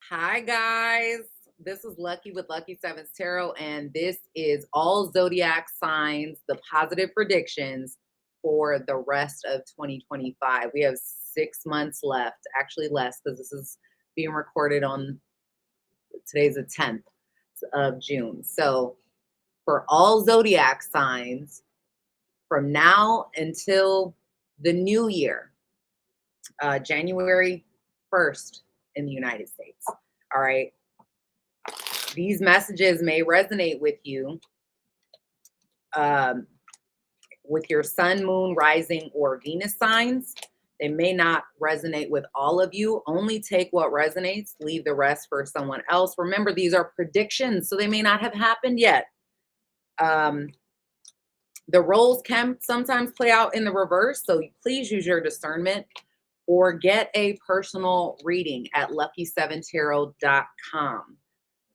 Hi, guys. This is Luckii with Luckii Sevns Tarot, and this is all zodiac signs, the positive predictions for the rest of 2025. We have 6 months left, actually less, because this is being recorded on today's the 10th of June. So, for all zodiac signs from now until the new year, January 1st in the United States. All right. These messages may resonate with you with your sun, moon, rising, or Venus signs. They may not resonate with all of you. Only take what resonates, leave the rest for someone else. Remember, these are predictions, so they may not have happened yet. The roles can sometimes play out in the reverse, so please use your discernment or get a personal reading at lucky7tarot.com.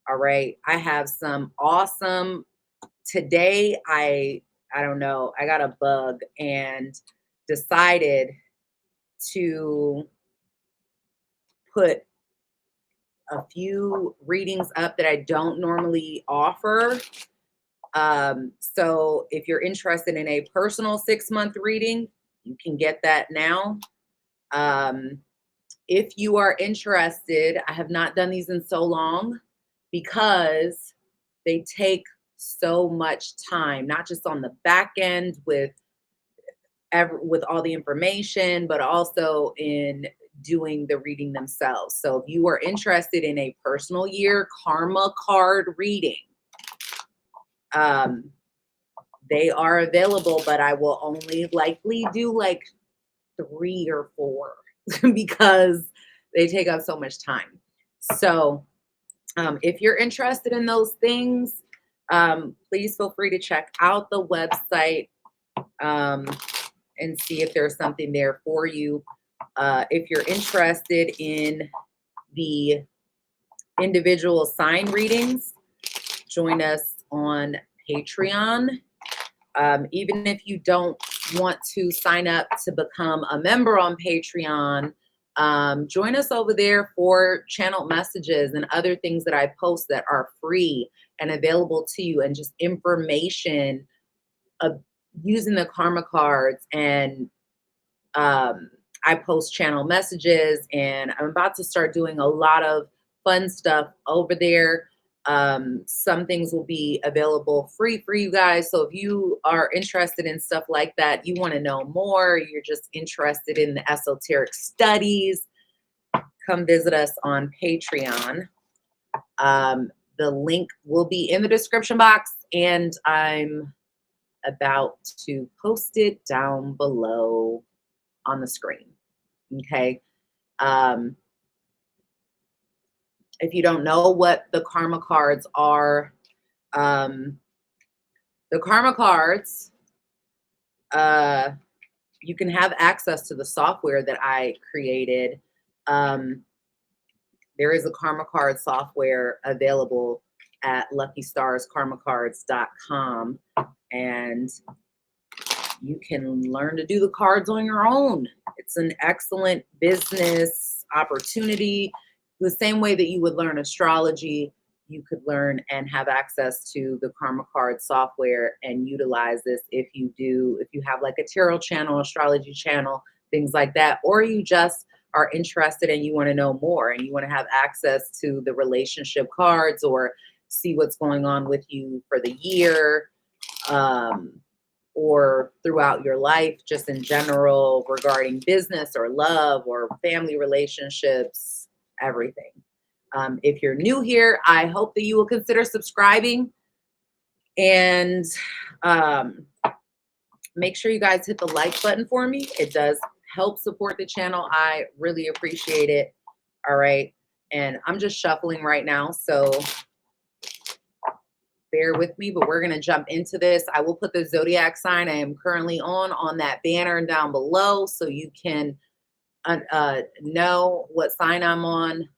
All right. I have some awesome today. I don't know. I got a bug and decided to put a few readings up that I don't normally offer. So if you're interested in a personal 6-month reading, you can get that now. If you are interested, I have not done these in so long because they take so much time, not just on the back end with all the information, but also in doing the reading themselves. So if you are interested in a personal year karma card reading, they are available, but I will only likely do like 3 or 4 because they take up so much time. So if you're interested in those things, please feel free to check out the website and see if there's something there for you. If you're interested in the individual sign readings, join us on Patreon. Even if you don't want to sign up to become a member on Patreon, join us over there for channel messages and other things that I post that are free and available to you, and just information of using the karma cards. And I post channel messages, and I'm about to start doing a lot of fun stuff over there. Some things will be available free for you guys. So if you are interested in stuff like that, you want to know more, you're just interested in the esoteric studies, come visit us on Patreon. The link will be in the description box, and I'm about to post it down below on the screen. Okay. If you don't know what the karma cards are, the karma cards, you can have access to the software that I created. There is a karma card software available at luckystarskarmacards.com, and you can learn to do the cards on your own. It's an excellent business opportunity. The same way that you would learn astrology, you could learn and have access to the karma card software and utilize this if you have like a tarot channel, astrology channel, things like that, or you just are interested and you want to know more and you want to have access to the relationship cards or see what's going on with you for the year, or throughout your life, just in general regarding business or love or family relationships, everything. If you're new here, I hope that you will consider subscribing, and make sure you guys hit the like button for me. It does help support the channel. I really appreciate it. All right. And I'm just shuffling right now, so bear with me, but we're going to jump into this. I will put the zodiac sign I am currently on that banner down below, so you can know what sign I'm on.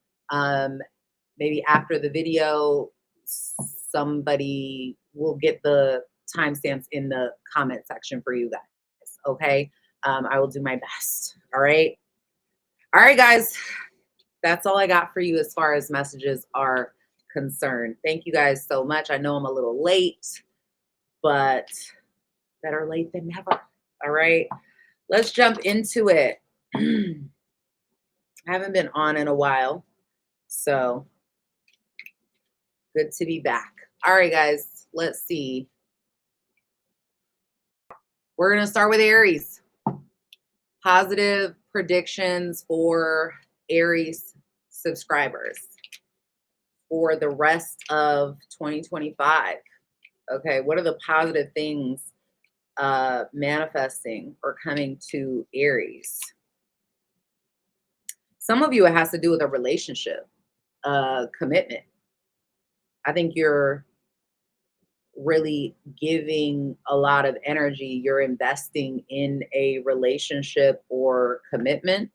Maybe after the video, somebody will get the timestamps in the comment section for you guys. Okay. I will do my best. All right. All right, guys. That's all I got for you as far as messages are concerned. Thank you guys so much. I know I'm a little late, but better late than never. All right, let's jump into it. I haven't been on in a while, so good to be back. All right, guys, let's see. We're going to start with Aries. Positive predictions for Aries subscribers for the rest of 2025. Okay, what are the positive things manifesting or coming to Aries? Some of you, it has to do with a relationship, commitment. I think you're really giving a lot of energy. You're investing in a relationship or commitment.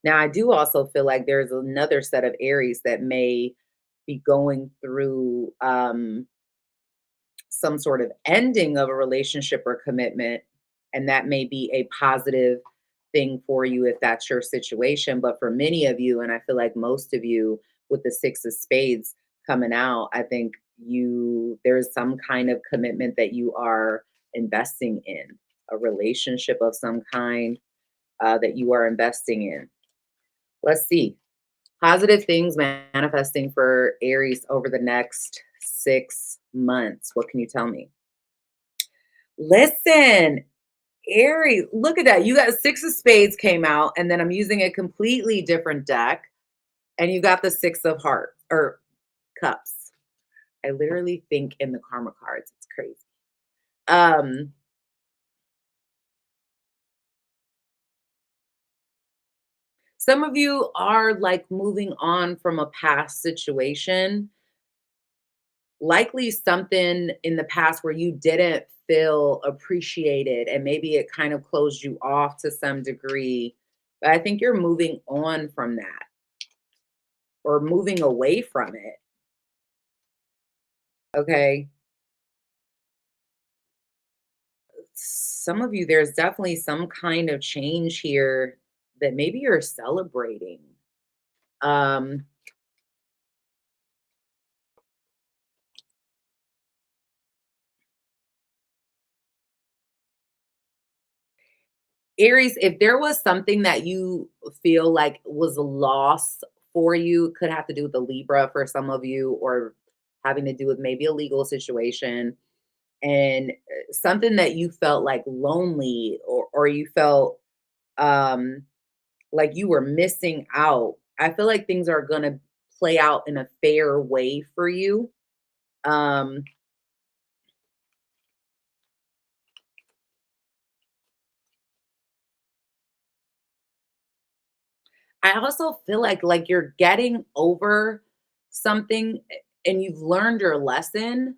Now, I do also feel like there's another set of Aries that may be going through some sort of ending of a relationship or commitment, and that may be a positive thing for you if that's your situation. But for many of you, and I feel like most of you, with the Six of Spades coming out, I think there's some kind of commitment that you are investing in, a relationship of some kind that you are investing in. Let's see. Positive things manifesting for Aries over the next 6 months. What can you tell me? Listen, Aries, look at that. You got Six of Spades came out, and then I'm using a completely different deck, and you got the Six of Hearts or Cups. I literally think in the karma cards. It's crazy. Some of you are like moving on from a past situation, likely something in the past where you didn't feel appreciated and maybe it kind of closed you off to some degree. But I think you're moving on from that or moving away from it. Okay. Some of you, there's definitely some kind of change here that maybe you're celebrating. Um, Aries, if there was something that you feel like was a loss for you, could have to do with the Libra for some of you, or having to do with maybe a legal situation, and something that you felt like lonely or you felt um, like you were missing out. I feel like things are going to play out in a fair way for you. Um, I also feel like you're getting over something and you've learned your lesson.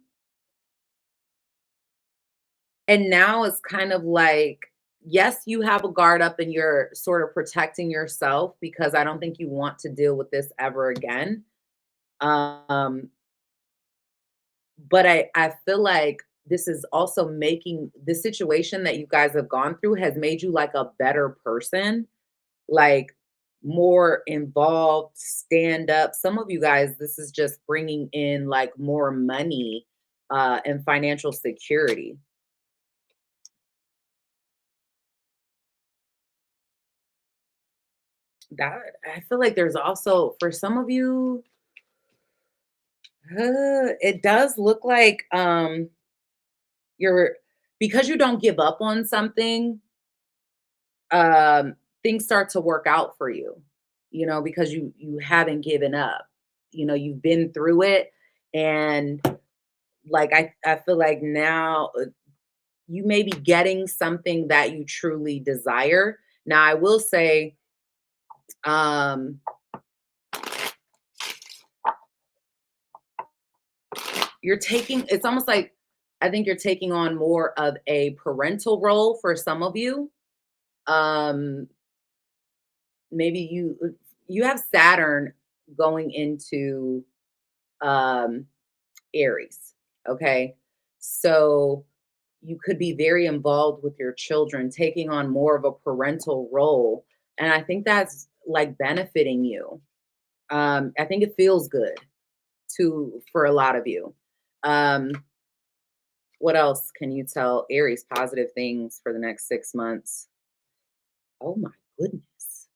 And now it's kind of like, yes, you have a guard up and you're sort of protecting yourself because I don't think you want to deal with this ever again. Um, but I feel like this is also making the situation that you guys have gone through has made you like a better person, like more involved, stand up. Some of you guys, this is just bringing in like more money and financial security. That I feel like there's also for some of you, it does look like you're because you don't give up on something, things start to work out for you, because you haven't given up. You've been through it, and like I feel like now you may be getting something that you truly desire. Now I will say, um, you're taking it's almost like I think you're taking on more of a parental role for some of you. Um, maybe you have Saturn going into um Aries. Okay. So you could be very involved with your children, taking on more of a parental role. And I think that's like benefiting you. I think it feels good for a lot of you. Um, what else can you tell Aries positive things for the next 6 months? Oh my goodness.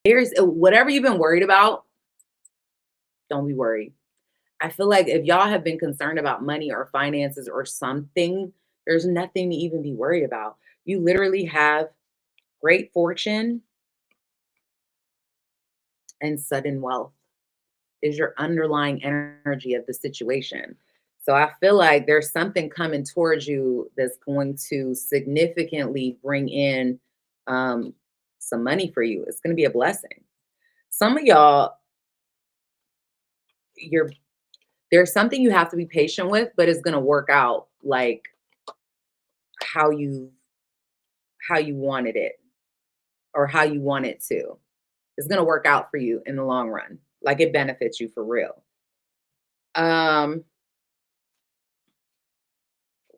Aries, whatever you've been worried about, don't be worried. I feel like if y'all have been concerned about money or finances or something, there's nothing to even be worried about. You literally have great fortune and sudden wealth is your underlying energy of the situation. So I feel like there's something coming towards you that's going to significantly bring in um, some money for you. It's going to be a blessing. Some of y'all, you're there's something you have to be patient with, but it's going to work out like how you how you wanted it or how you want it to. It's going to work out for you in the long run. Like it benefits you for real. Um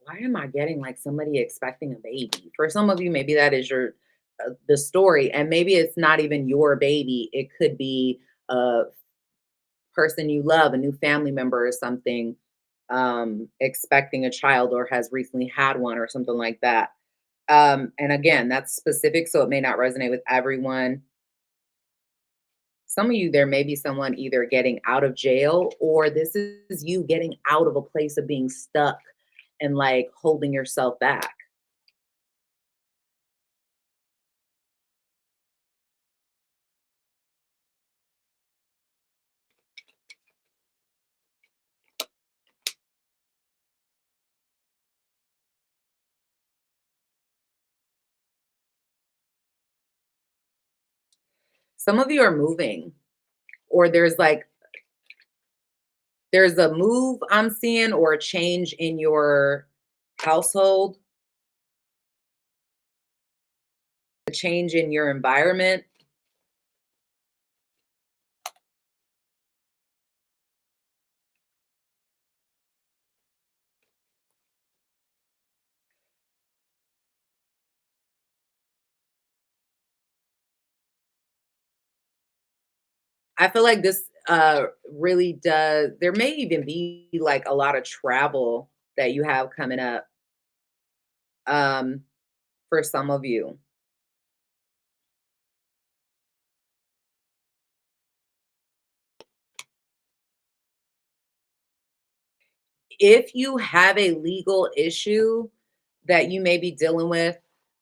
why am I getting like somebody expecting a baby? For some of you, maybe that is your the story, and maybe it's not even your baby. It could be a person you love, a new family member or something, expecting a child or has recently had one or something like that. And again, that's specific, so it may not resonate with everyone. Some of you, there may be someone either getting out of jail or this is you getting out of a place of being stuck and like holding yourself back. Some of you are moving, or there's a move I'm seeing or a change in your household, a change in your environment. I feel like this really does there may even be like a lot of travel that you have coming up um for some of you. If you have a legal issue that you may be dealing with,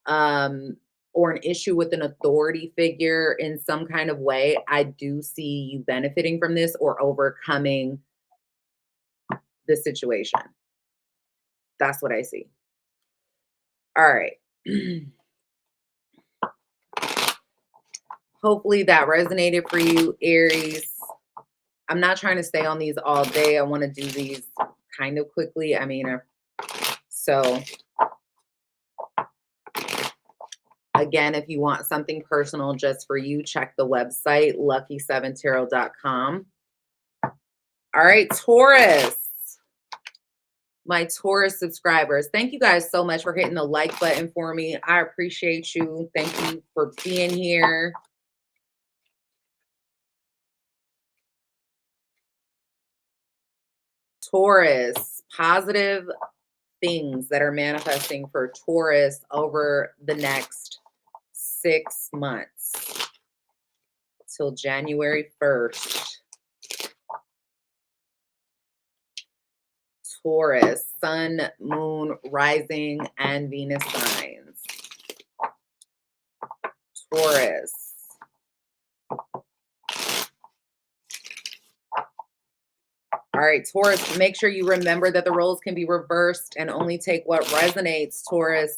um, or an issue with an authority figure in some kind of way, I do see you benefiting from this or overcoming the situation. That's what I see. All right. Hopefully that resonated for you, Aries. I'm not trying to stay on these all day. I want to do these kind of quickly. I mean, so again, if you want something personal just for you, check the website, lucky7tarot.com. All right, Taurus, my Taurus subscribers. Thank you guys so much for hitting the like button for me. I appreciate you. Thank you for being here. Taurus, positive things that are manifesting for Taurus over the next 6 months till January 1st. Taurus, sun, moon, rising, and Venus signs. Taurus. All right, Taurus, make sure you remember that the roles can be reversed and only take what resonates, Taurus.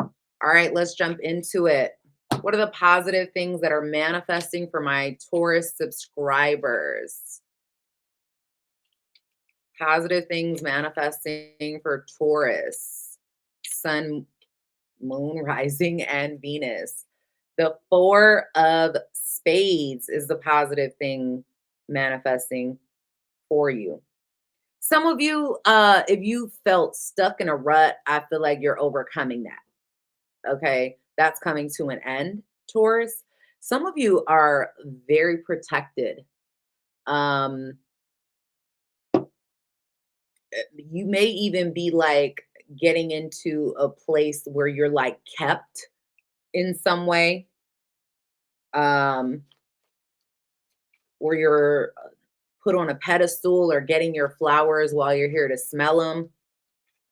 All right, let's jump into it. What are the positive things that are manifesting for my Taurus subscribers? Positive things manifesting for Taurus, sun, moon, rising, and Venus. The Four of Spades is the positive thing manifesting for you. Some of you, if you felt stuck in a rut, I feel like you're overcoming that. Okay. that's coming to an end, Taurus. Some of you are very protected. Um, you may even be like getting into a place where you're like kept in some way, um, where you're put on a pedestal or getting your flowers while you're here to smell them.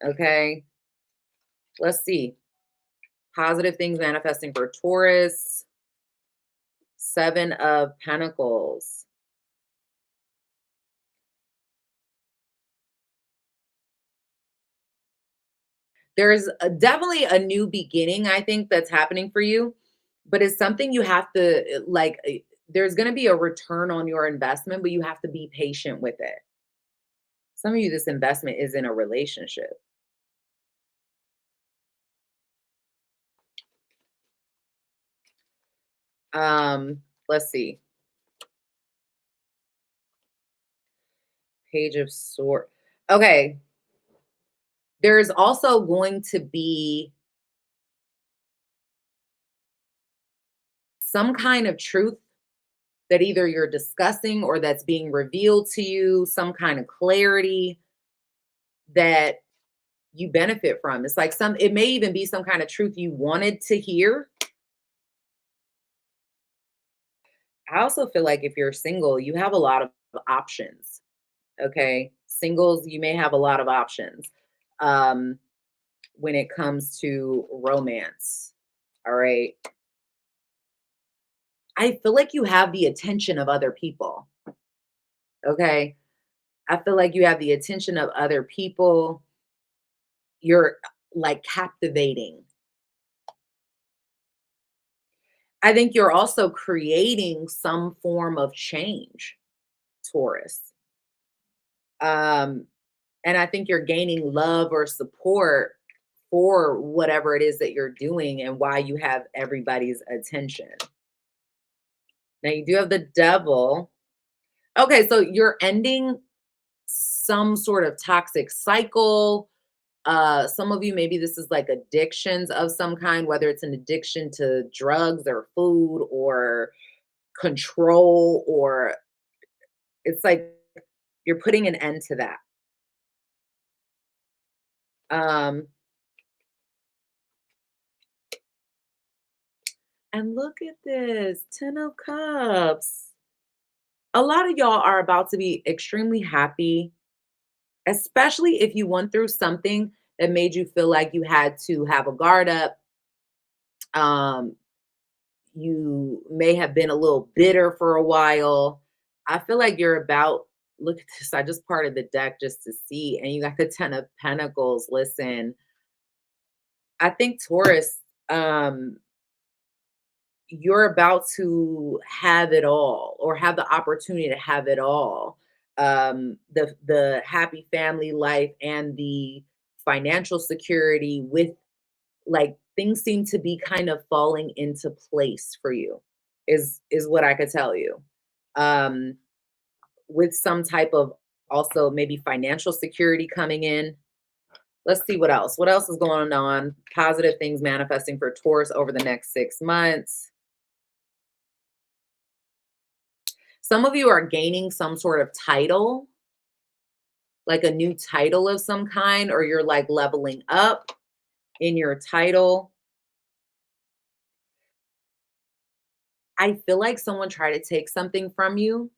Okay. Let's see. Positive things manifesting for Taurus. Seven of Pentacles. There's definitely a new beginning, I think, that's happening for you, but it's something you have to like. There's going to be a return on your investment, but you have to be patient with it. Some of you, this investment is in a relationship. Let's see. Page of Swords. Okay. There's also going to be some kind of truth that either you're discussing or that's being revealed to you, some kind of clarity that you benefit from. It's like it may even be some kind of truth you wanted to hear. I also feel like if you're single, you have a lot of options. Okay. Singles, you may have a lot of options um, when it comes to romance. All right. I feel like you have the attention of other people. Okay. I feel like you have the attention of other people. You're like captivating. I think you're also creating some form of change, Taurus. Um, and I think you're gaining love or support for whatever it is that you're doing and why you have everybody's attention. Now you do have the devil. Okay, so you're ending some sort of toxic cycle. Some of you, maybe this is like addictions of some kind, whether it's an addiction to drugs or food or control, or it's like you're putting an end to that. Um, and look at this, 10 of Cups. A lot of y'all are about to be extremely happy, especially if you went through something that made you feel like you had to have a guard up. Um, you may have been a little bitter for a while. I feel like you're about, look at this. I just parted the deck just to see, and you got the 10 of Pentacles. Listen, I think Taurus, you're about to have it all or have the opportunity to have it all. The happy family life and the financial security with like things seem to be kind of falling into place for you is what I could tell you. Um, with some type of also maybe financial security coming in. Let's see what else. What else is going on? Positive things manifesting for Taurus over the next 6 months. Some of you are gaining some sort of title, like a new title of some kind, or you're like leveling up in your title. I feel like someone tried to take something from you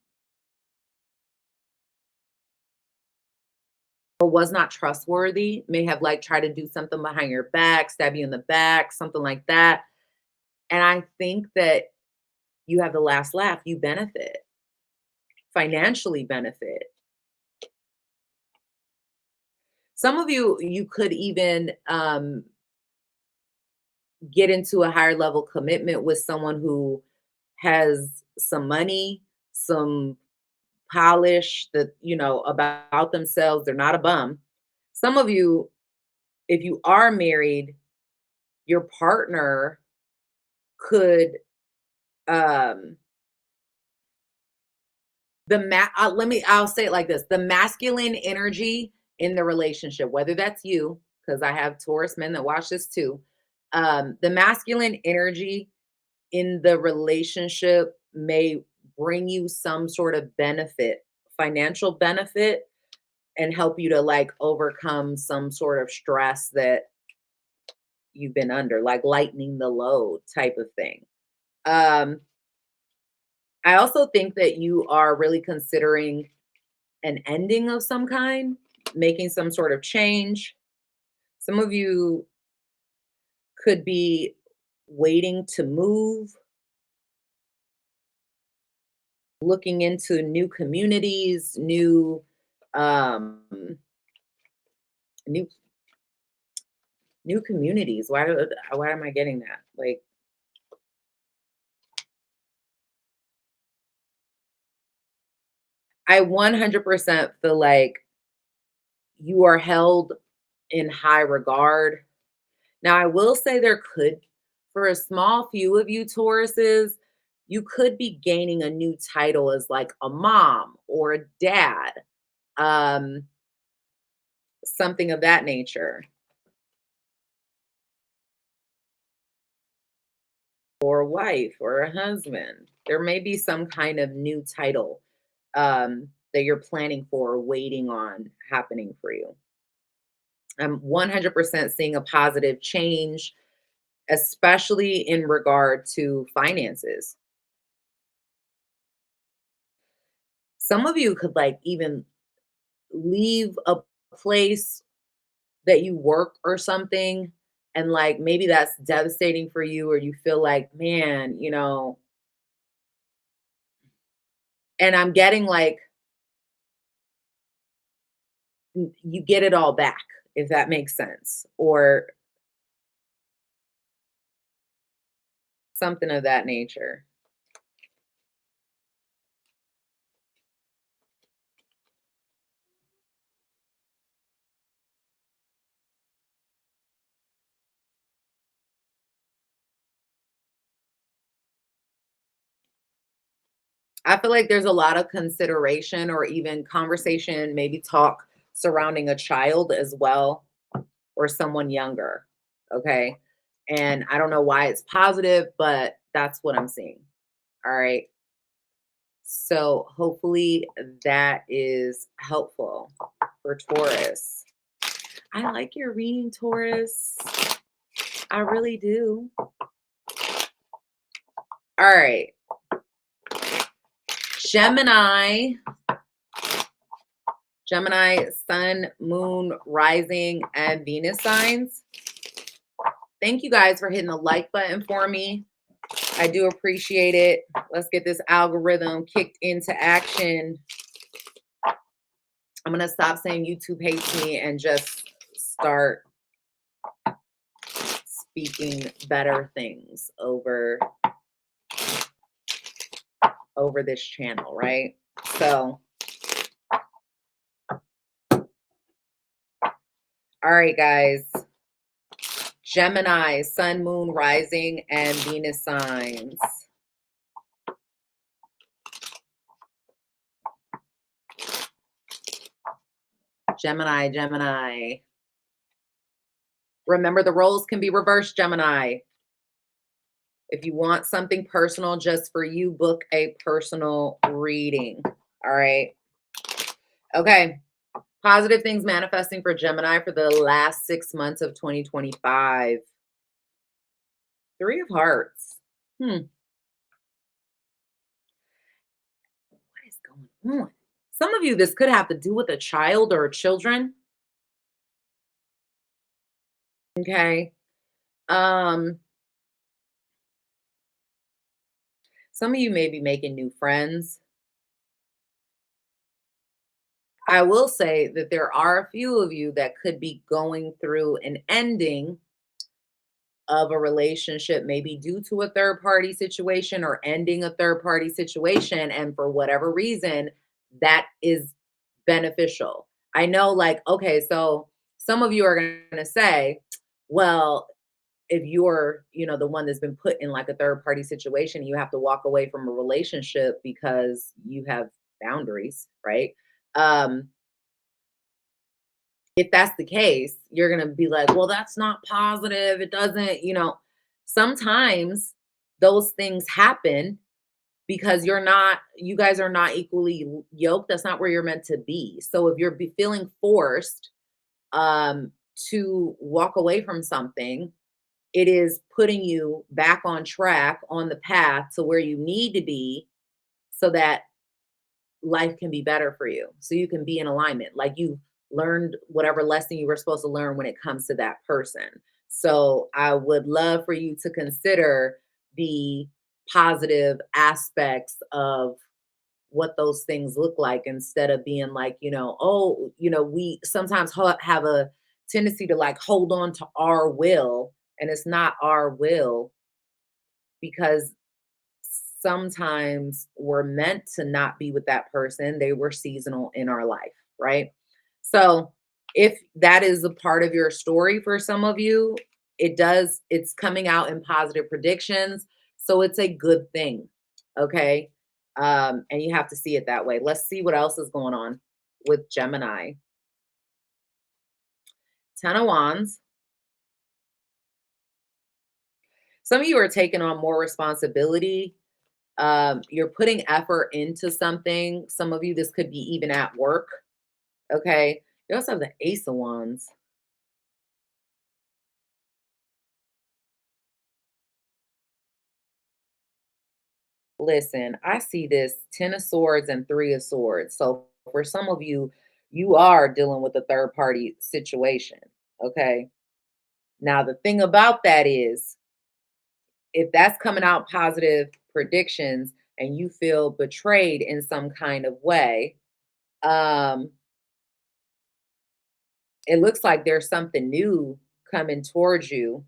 or was not trustworthy, may have like tried to do something behind your back, stab you in the back, something like that. And I think that you have the last laugh. You benefit, financially benefit. Some of you, you could even get into a higher level commitment with someone who has some money, some polish that, about themselves. They're not a bum. Some of you, if you are married, your partner could um I'll say it like this. The masculine energy in the relationship, whether that's you, because I have Taurus men that watch this too. The masculine energy in the relationship may bring you some sort of benefit, financial benefit, and help you to like overcome some sort of stress that you've been under, like lightening the load type of thing. Um, I also think that you are really considering an ending of some kind, making some sort of change. Some of you could be waiting to move, looking into new communities, um new new communities. Why am I getting that? Like I 100% feel like you are held in high regard. Now, I will say there could, for a small few of you Tauruses, you could be gaining a new title as like a mom or a dad, um, something of that nature, or a wife or a husband. There may be some kind of new title that you're planning for or waiting on happening for you. I'm 100% seeing a positive change, especially in regard to finances. Some of you could like even leave a place that you work or something, and like maybe that's devastating for you, or you feel like, man, and I'm getting like you get it all back, if that makes sense, or something of that nature. I feel like there's a lot of consideration or even conversation, maybe talk surrounding a child as well, or someone younger. Okay. And I don't know why it's positive, but that's what I'm seeing. All right. So hopefully that is helpful for Taurus. I like your reading, Taurus. I really do. All right. Gemini. Gemini, sun, moon, rising, and Venus signs. Thank you guys for hitting the like button for me. I do appreciate it. Let's get this algorithm kicked into action. I'm going to stop saying YouTube hates me and just start speaking better things over this channel, right? So, all right, guys. Gemini, sun, moon, rising, and Venus signs. Gemini, Gemini. Remember, the roles can be reversed, Gemini. If you want something personal just for you, book a personal reading. All right. Okay. Positive things manifesting for Gemini for the last 6 months of 2025. Three of Hearts. What is going on? Some of you, this could have to do with a child or children. Okay. Um, some of you may be making new friends. I will say that there are a few of you that could be going through an ending of a relationship, maybe due to a third party situation or ending a third party situation. And for whatever reason, that is beneficial. I know, like, okay, so some of you are going to say, well, if you're, the one that's been put in like a third party situation, you have to walk away from a relationship because you have boundaries, right? Um, if that's the case, you're going to be like, well, that's not positive. It doesn't, sometimes those things happen because you guys are not equally yoked. That's not where you're meant to be. So if you're feeling forced um, to walk away from something, it is putting you back on track, on the path to where you need to be so that life can be better for you. So you can be in alignment. Like you learned whatever lesson you were supposed to learn when it comes to that person. So I would love for you to consider the positive aspects of what those things look like instead of being like, oh, we sometimes have a tendency to like hold on to our will, and it's not our will because sometimes we're meant to not be with that person. They were seasonal in our life, right? So if that is a part of your story for some of you, it's coming out in positive predictions. So it's a good thing. Okay. And you have to see it that way. Let's see what else is going on with Gemini. 10 of Wands. Some of you are taking on more responsibility. You're putting effort into something. Some of you, this could be even at work. Okay. You also have the Ace of Wands. Listen, I see this 10 of Swords and 3 of Swords. So for some of you, you are dealing with a third party situation. Okay. Now, the thing about that is, if that's coming out positive predictions and you feel betrayed in some kind of way, um, it looks like there's something new coming towards you,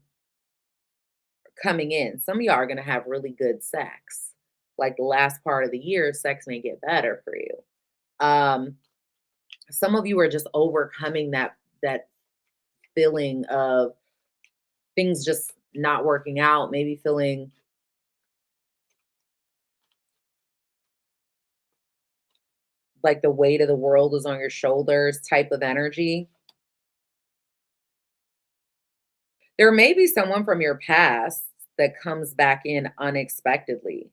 coming in. Some of y'all are going to have really good sex. Like the last part of the year, sex may get better for you. Um, some of you are just overcoming that feeling of things just not working out, maybe feeling like the weight of the world is on your shoulders type of energy. There may be someone from your past that comes back in unexpectedly.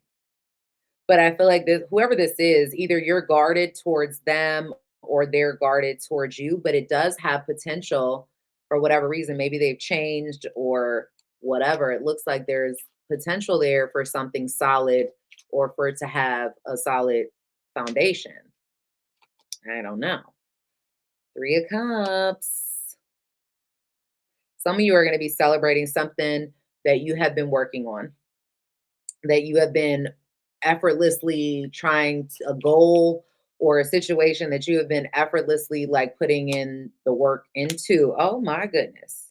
But I feel like this, whoever this is, either you're guarded towards them or they're guarded towards you, but it does have potential for whatever reason. Maybe they've changed or whatever. It looks like there's potential there for something solid or for it to have a solid foundation. I don't know. 3 of Cups. Some of you are going to be celebrating something that you have been working on, that you have been effortlessly trying a goal or a situation that you have been effortlessly like putting in the work into. Oh my goodness.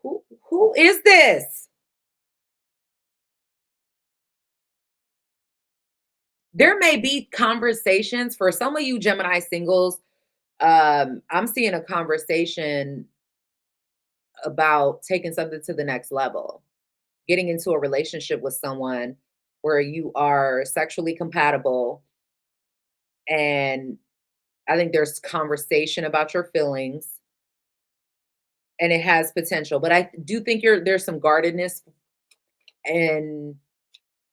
Who is this? There may be conversations for some of you Gemini singles. I'm seeing a conversation about taking something to the next level, getting into a relationship with someone where you are sexually compatible. And I think there's conversation about your feelings and it has potential. But I do think there's some guardedness and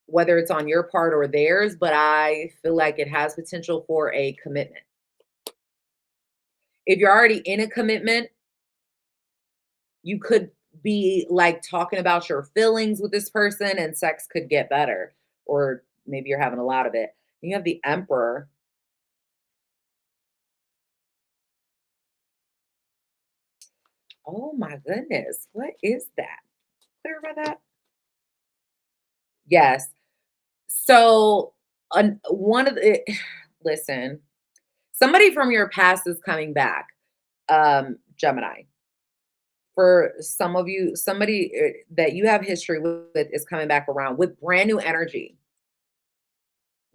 whether it's on your part or theirs, but I feel like it has potential for a commitment. If you're already in a commitment, you could be like talking about your feelings with this person and sex could get better, or maybe you're having a lot of it. You have the Emperor. Oh my goodness. What is that? Clarify that. Yes. So, one of the listen, somebody from your past is coming back, Gemini. For some of you, somebody that you have history with is coming back around with brand new energy.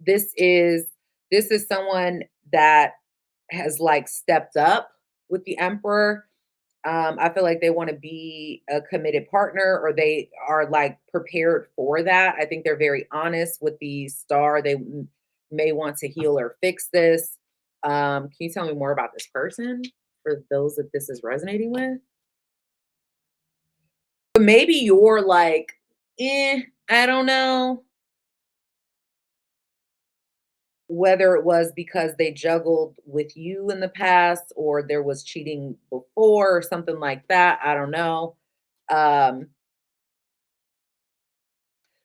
This is this is someone that has like stepped up with the Emperor. I feel like they want to be a committed partner, or they are like prepared for that. I think they're very honest with the star. They may want to heal or fix this. Can you tell me more about this person for those that this is resonating with? But maybe you're like, I don't know whether it was because they juggled with you in the past or there was cheating before or something like that. I don't know. Um,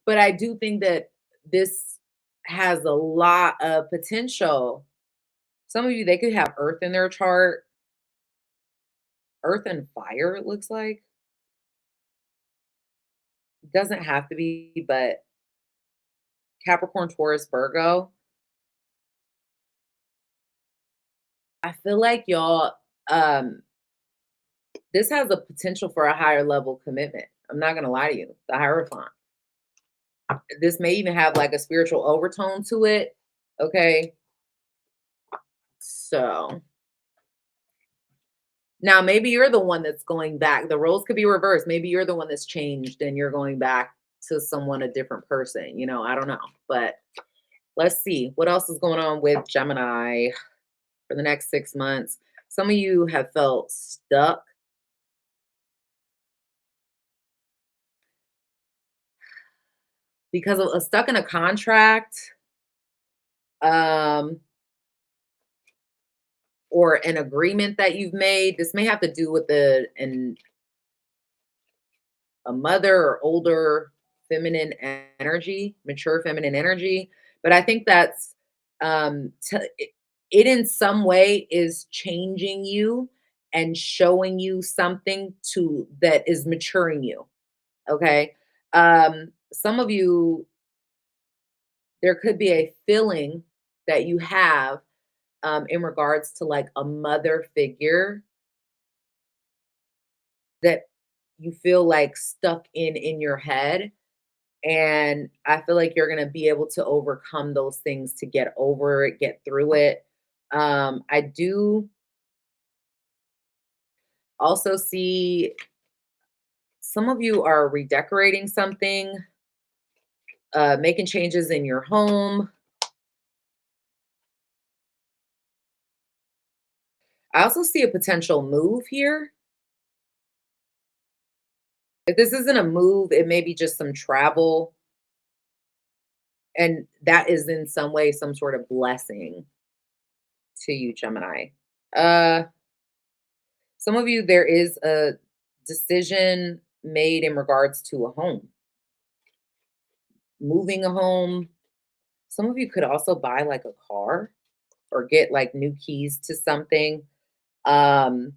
but I do think that this has a lot of potential. Some of you, they could have earth in their chart, earth and fire, it looks like. It doesn't have to be, but Capricorn, Taurus, Virgo. I feel like y'all, um, this has a potential for a higher level commitment. I'm not gonna lie to you. The Hierophant. This may even have like a spiritual overtone to it. Okay. So now maybe you're the one that's going back. The roles could be reversed. Maybe you're the one that's changed and you're going back to someone, a different person. I don't know. But let's see what else is going on with Gemini for the next 6 months. Some of you have felt stuck because of stuck in a contract. Um, or an agreement that you've made. This may have to do with a mother or older feminine energy, mature feminine energy. But I think that's it in some way is changing you and showing you something to that is maturing you. Okay. Some of you, there could be a feeling that you have in regards to like a mother figure that you feel like stuck in your head, and I feel like you're going to be able to overcome those things to get over it, get through it. I do also see some of you are redecorating something, making changes in your home. I also see a potential move here. If this isn't a move, it may be just some travel, and that is in some way some sort of blessing to you, Gemini. Uh, some of you, there is a decision made in regards to a home, moving a home. Some of you could also buy like a car or get like new keys to something. Um,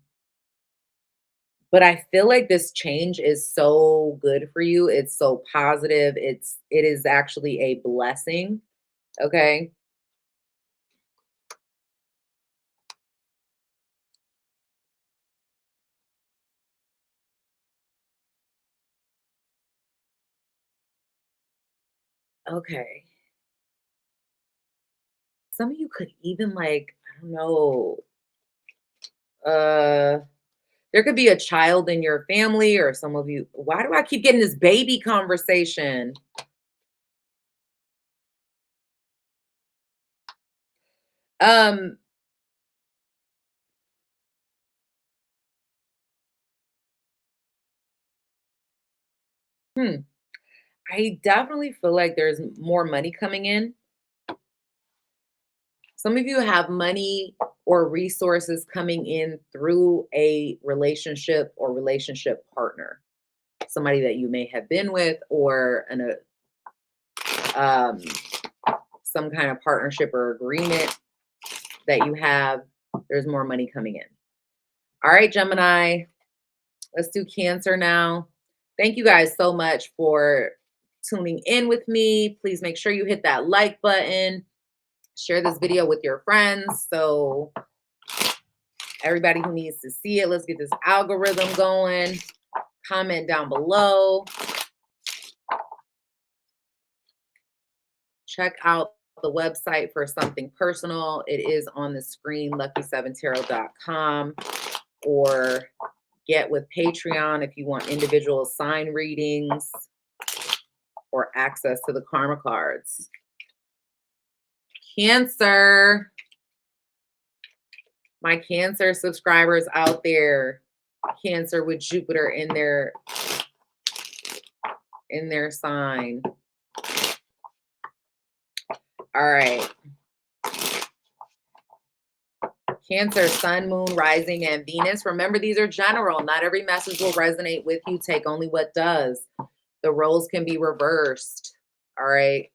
but I feel like this change is so good for you. It's so positive. It is actually a blessing. Okay. Okay. Some of you could even like, I don't know, uh there could be a child in your family, or some of you, why do I keep getting this baby conversation? Um, hmm, I definitely feel like there's more money coming in. Some of you have money or resources coming in through a relationship or relationship partner, somebody that you may have been with, or um, some kind of partnership or agreement that you have. There's more money coming in. All right, Gemini, let's do Cancer now. Thank you guys so much for tuning in with me. Please make sure you hit that like button, share this video with your friends so everybody who needs to see it. Let's get this algorithm going. Comment down below. Check out the website for something personal. It is on the screen, lucky7tarot.com, or get with Patreon if you want individual sign readings or access to the karma cards. Cancer. My Cancer subscribers out there. Cancer with Jupiter in their sign. All right. Cancer, Sun, Moon, Rising, and Venus. Remember, these are general. Not every message will resonate with you. Take only what does. The roles can be reversed. All right.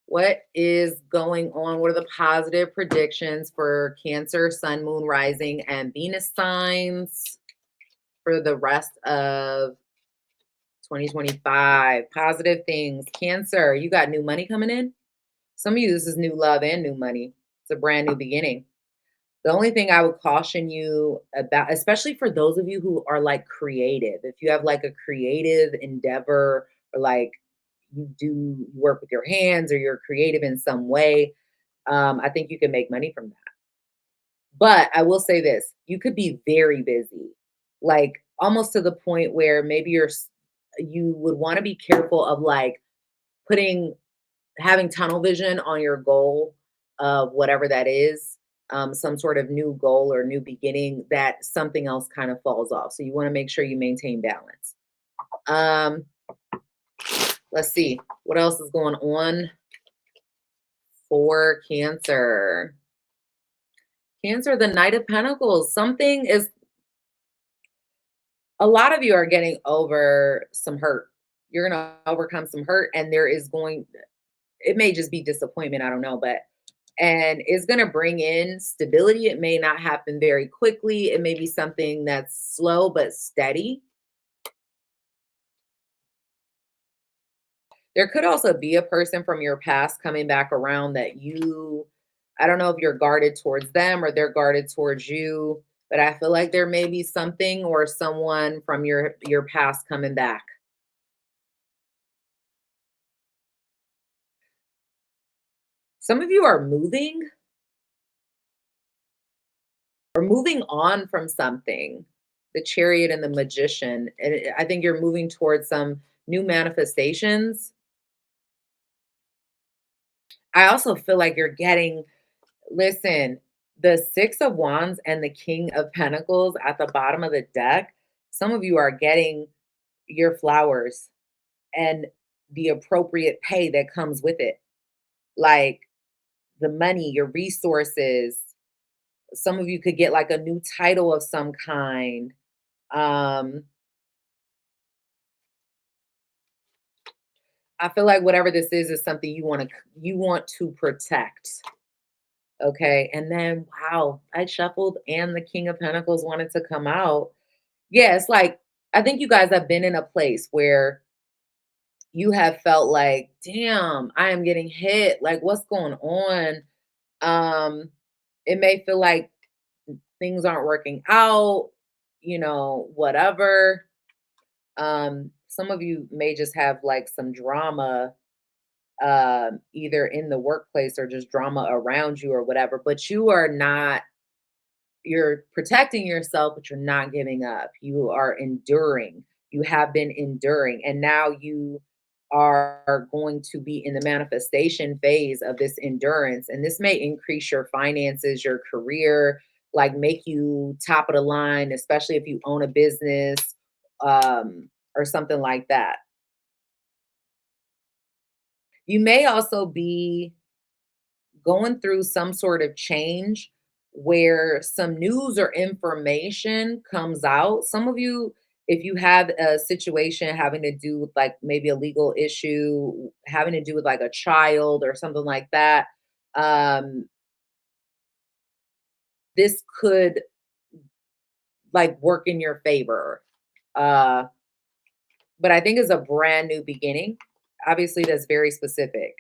What is going on? What are the positive predictions for Cancer, Sun, Moon, Rising, and Venus signs for the rest of 2025? Positive things. Cancer, you got new money coming in. Some of you, this is new love and new money. It's a brand new beginning. The only thing I would caution you about, especially for those of you who are like creative, if you have like a creative endeavor or like you work with your hands or you're creative in some way, I think you can make money from that. But I will say this, you could be very busy, like almost to the point where maybe you would want to be careful of like having tunnel vision on your goal of whatever that is, some sort of new goal or new beginning, that something else kind of falls off. So you want to make sure you maintain balance. Let's see what else is going on for Cancer. Cancer, the Knight of Pentacles. A lot of you are getting over some hurt. You're going to overcome some hurt, and it may just be disappointment. I don't know, and it's going to bring in stability. It may not happen very quickly. It may be something that's slow but steady. There could also be a person from your past coming back around that I don't know if you're guarded towards them or they're guarded towards you, but I feel like there may be something or someone from your past coming back. Some of you are moving or moving on from something. The Chariot and the Magician. And I think you're moving towards some new manifestations. I also feel like listen, the Six of Wands and the King of Pentacles at the bottom of the deck. Some of you are getting your flowers and the appropriate pay that comes with it. Like the money, your resources. Some of you could get like a new title of some kind. I feel like whatever this is something you want to protect. Okay. And then wow, I shuffled and the King of Pentacles wanted to come out. Yeah, it's like I think you guys have been in a place where you have felt like, damn, I am getting hit. Like, what's going on? It may feel like things aren't working out, whatever. Some of you may just have like some drama, either in the workplace or just drama around you or whatever, but you're protecting yourself, but you're not giving up. You are enduring. You have been enduring. And now you are going to be in the manifestation phase of this endurance. And this may increase your finances, your career, like make you top of the line, especially if you own a business, or something like that. You may also be going through some sort of change where some news or information comes out. Some of you, if you have a situation having to do with like maybe a legal issue, having to do with like a child or something like that, um, this could like work in your favor. Uh, but I think it's a brand new beginning. Obviously, that's very specific.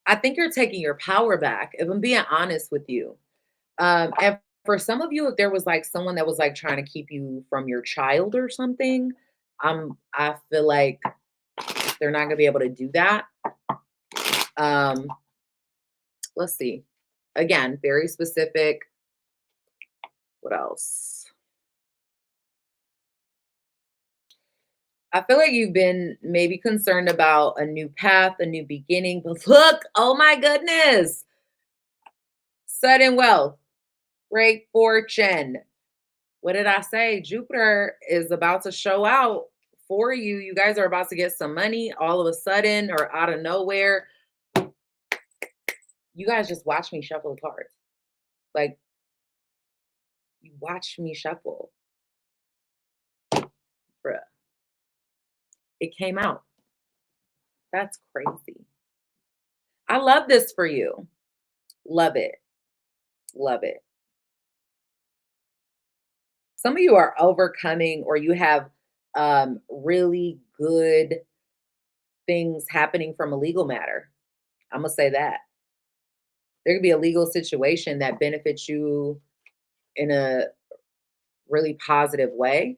I think you're taking your power back, if I'm being honest with you. And for some of you, if there was like someone that was like trying to keep you from your child or something, I feel like they're not gonna be able to do that. Um, let's see. Again, very specific. What else? I feel like you've been maybe concerned about a new path, a new beginning, but look, oh my goodness, sudden wealth, great fortune. What did I say? Jupiter is about to show out for you. You guys are about to get some money all of a sudden or out of nowhere. You guys just watch me shuffle the cards. Like, you watch me shuffle. Bruh. It came out. That's crazy. I love this for you. Love it. Love it. Some of you are overcoming or you have really good things happening from a legal matter. I'm going to say that. There could be a legal situation that benefits you in a really positive way.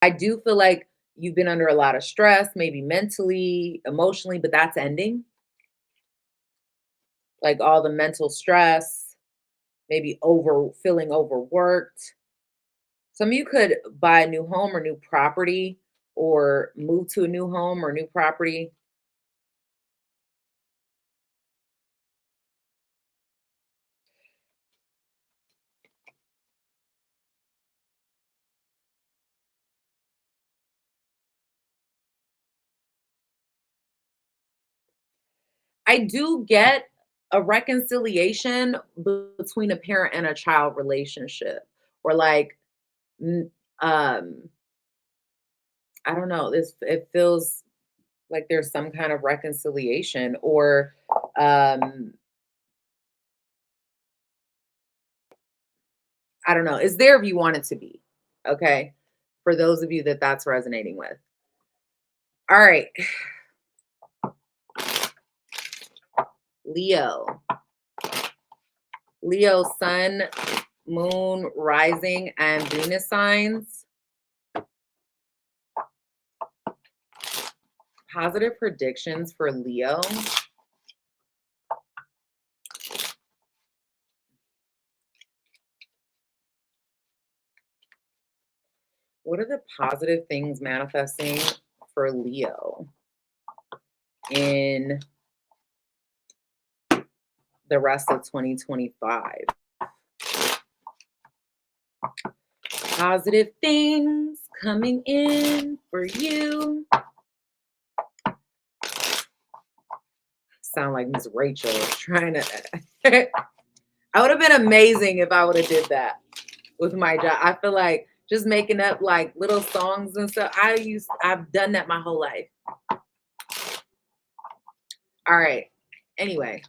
I do feel like you've been under a lot of stress, maybe mentally, emotionally, but that's ending. Like all the mental stress, maybe feeling overworked. Some of you could buy a new home or new property or move to a new home or new property. I do get a reconciliation between a parent and a child relationship, or like, n- um, I don't know. It feels like there's some kind of reconciliation, or um, I don't know. It's there if you want it to be. Okay, for those of you that that's resonating with. All right, Leo. Leo, Sun, Moon, Rising, and Venus signs. Positive predictions for Leo. What are the positive things manifesting for Leo in the rest of 2025? Positive things coming in for you. Sound like Miss Rachel trying to. I would have been amazing if I would have did that with my job. I feel like just making up like little songs and stuff. I've done that my whole life. All right. Anyway,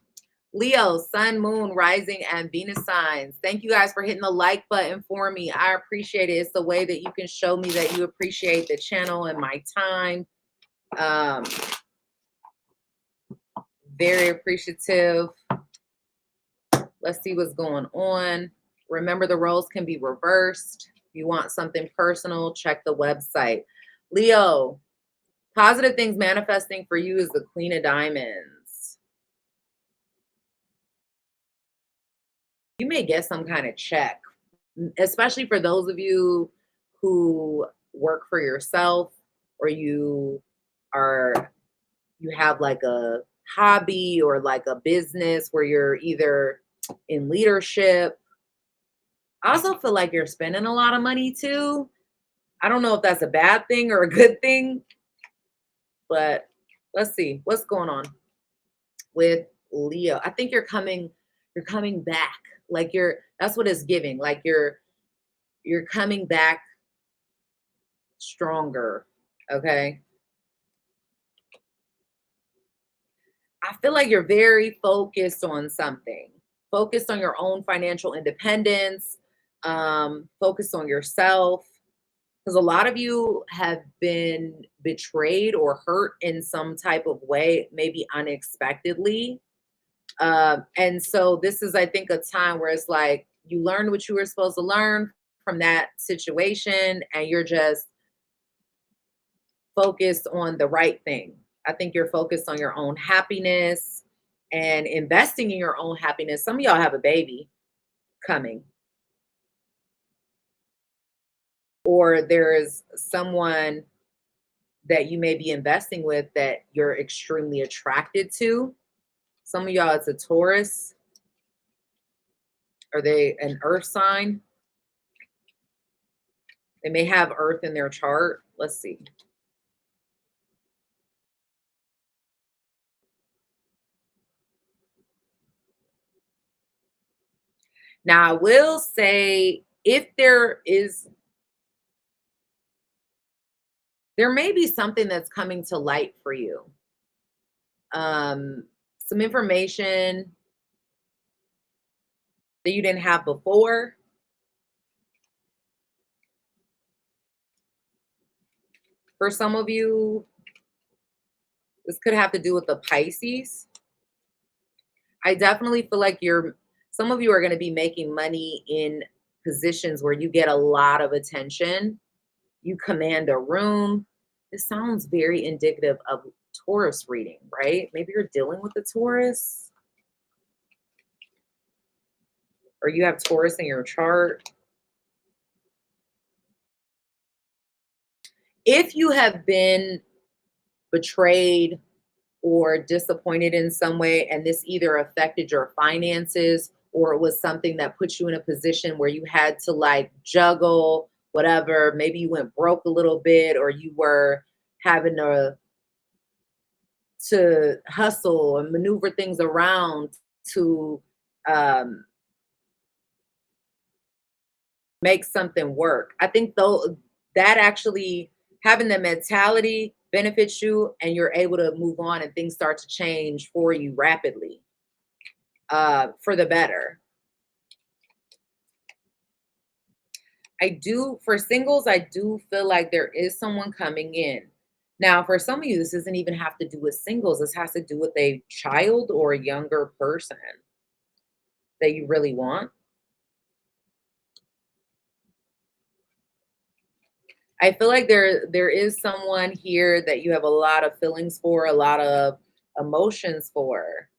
Leo, Sun, Moon, Rising, and Venus signs. Thank you guys for hitting the like button for me. I appreciate it. It's the way that you can show me that you appreciate the channel and my time. Very appreciative. Let's see what's going on. Remember, the roles can be reversed. If you want something personal, check the website. Leo, positive things manifesting for you is the Queen of Diamonds. You may get some kind of check, especially for those of you who work for yourself, or you have like a hobby or like a business where you're either in leadership. I also feel like you're spending a lot of money too. I don't know if that's a bad thing or a good thing, but let's see what's going on with Leo. I think you're coming back. Like that's what it's giving. Like you're coming back stronger. Okay. I feel like you're very focused on something, focused on your own financial independence, focused on yourself. Because a lot of you have been betrayed or hurt in some type of way, maybe unexpectedly. And so this is, I think, a time where it's like you learned what you were supposed to learn from that situation, and you're just focused on the right thing. I think you're focused on your own happiness and investing in your own happiness. Some of y'all have a baby coming, or there's someone that you may be investing with that you're extremely attracted to. Some of y'all, it's a Taurus. Are they an earth sign? They may have earth in their chart. Let's see. Now, I will say if there may be something that's coming to light for you. Some information that you didn't have before. For some of you, this could have to do with the Pisces. I definitely feel like some of you are going to be making money in positions where you get a lot of attention. You command a room. This sounds very indicative of Taurus reading, right? Maybe you're dealing with a Taurus, or you have Taurus in your chart. If you have been betrayed or disappointed in some way, and this either affected your finances or it was something that put you in a position where you had to like juggle whatever, maybe you went broke a little bit, or you were having to hustle and maneuver things around to make something work. I think though that actually having the mentality benefits you, and you're able to move on and things start to change for you rapidly, for the better. For singles, I do feel like there is someone coming in. Now, for some of you, this doesn't even have to do with singles. This has to do with a child or a younger person that you really want. I feel like there is someone here that you have a lot of feelings for, a lot of emotions for.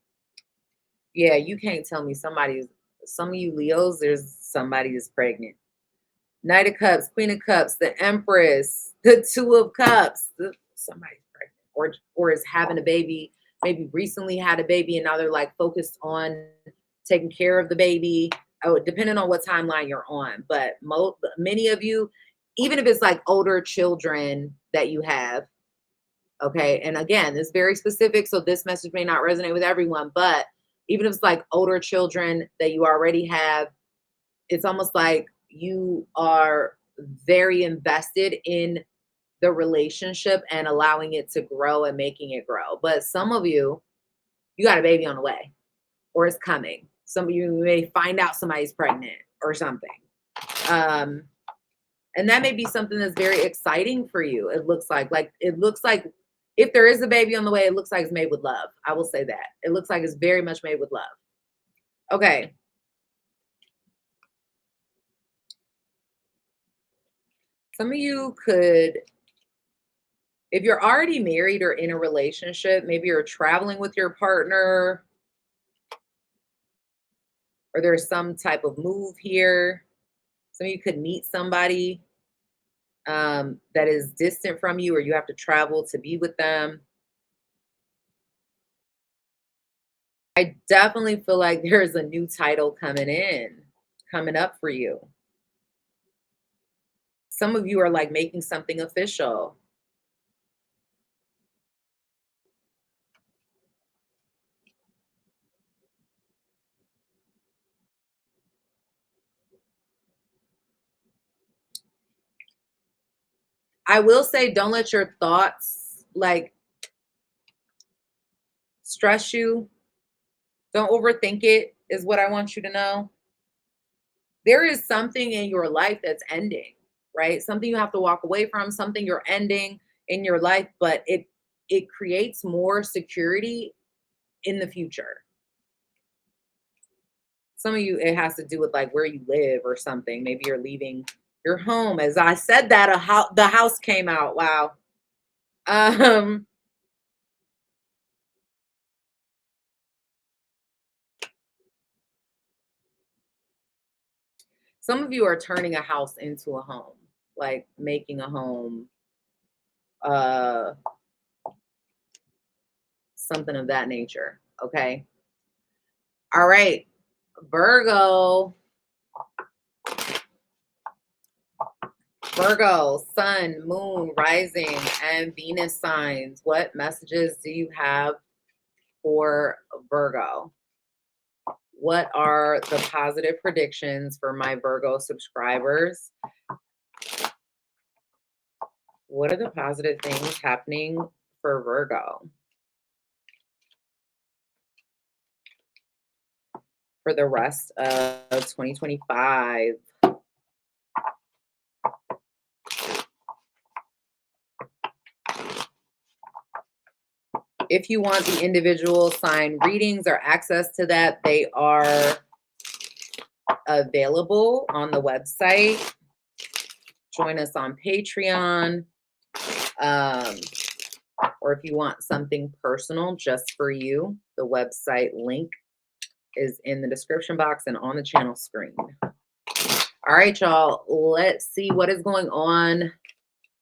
Yeah, you can't tell me some of you Leos, there's somebody is pregnant. Knight of Cups, Queen of Cups, the Empress, the Two of Cups. Somebody's pregnant or is having a baby, maybe recently had a baby, and now they're like focused on taking care of the baby. Oh, depending on what timeline you're on. But many of you, even if it's like older children that you have, okay, and again, it's very specific, so this message may not resonate with everyone, but even if it's like older children that you already have, it's almost like you are very invested in the relationship and allowing it to grow and making it grow. But some of you got a baby on the way, or it's coming. Some of you may find out somebody's pregnant or something. And that may be something that's very exciting for you. It looks like if there is a baby on the way, it looks like it's made with love. I will say that. It looks like it's very much made with love. Okay. Some of you could, if you're already married or in a relationship, maybe you're traveling with your partner, or there's some type of move here. Some of you could meet somebody that is distant from you, or you have to travel to be with them. I definitely feel like there's a new title coming up for you. Some of you are like making something official. I will say, don't let your thoughts like stress you. Don't overthink it, is what I want you to know. There is something in your life that's ending, right? Something you have to walk away from, something you're ending in your life, but it creates more security in the future. Some of you, it has to do with like where you live or something. Maybe you're leaving your home. As I said that, the house came out. Wow. Um, some of you are turning a house into a home, like making a home, uh, something of that nature. Okay. All right. Virgo. Virgo, sun, moon, rising, and Venus signs. What messages do you have for Virgo? What are the positive predictions for my Virgo subscribers? What are the positive things happening for Virgo for the rest of 2025? If you want the individual sign readings or access to that, they are available on the website. Join us on Patreon. Or if you want something personal just for you, the website link is in the description box and on the channel screen. All right, y'all, let's see what is going on.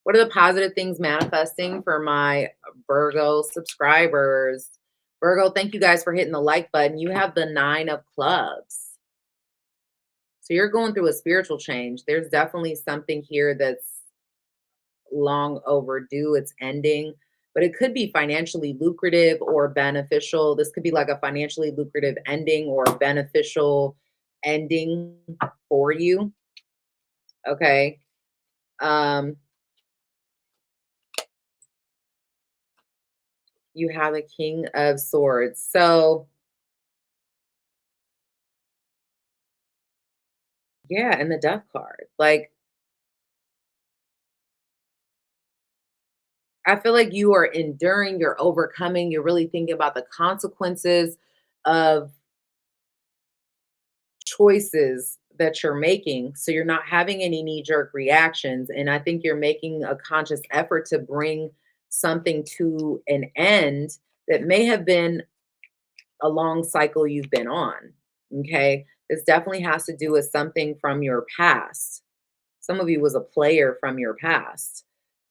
What are the positive things manifesting for my Virgo subscribers? Virgo, thank you guys for hitting the like button. You have the 9 of clubs. So you're going through a spiritual change. There's definitely something here that's long overdue. It's ending, but it could be financially lucrative or beneficial. This could be like a financially lucrative ending or beneficial ending for you. Okay. You have a King of Swords. So yeah, and the Death card. Like, I feel like you are enduring, you're overcoming, you're really thinking about the consequences of choices that you're making. So you're not having any knee jerk reactions. And I think you're making a conscious effort to bring something to an end that may have been a long cycle you've been on. Okay. This definitely has to do with something from your past. Some of you was a player from your past.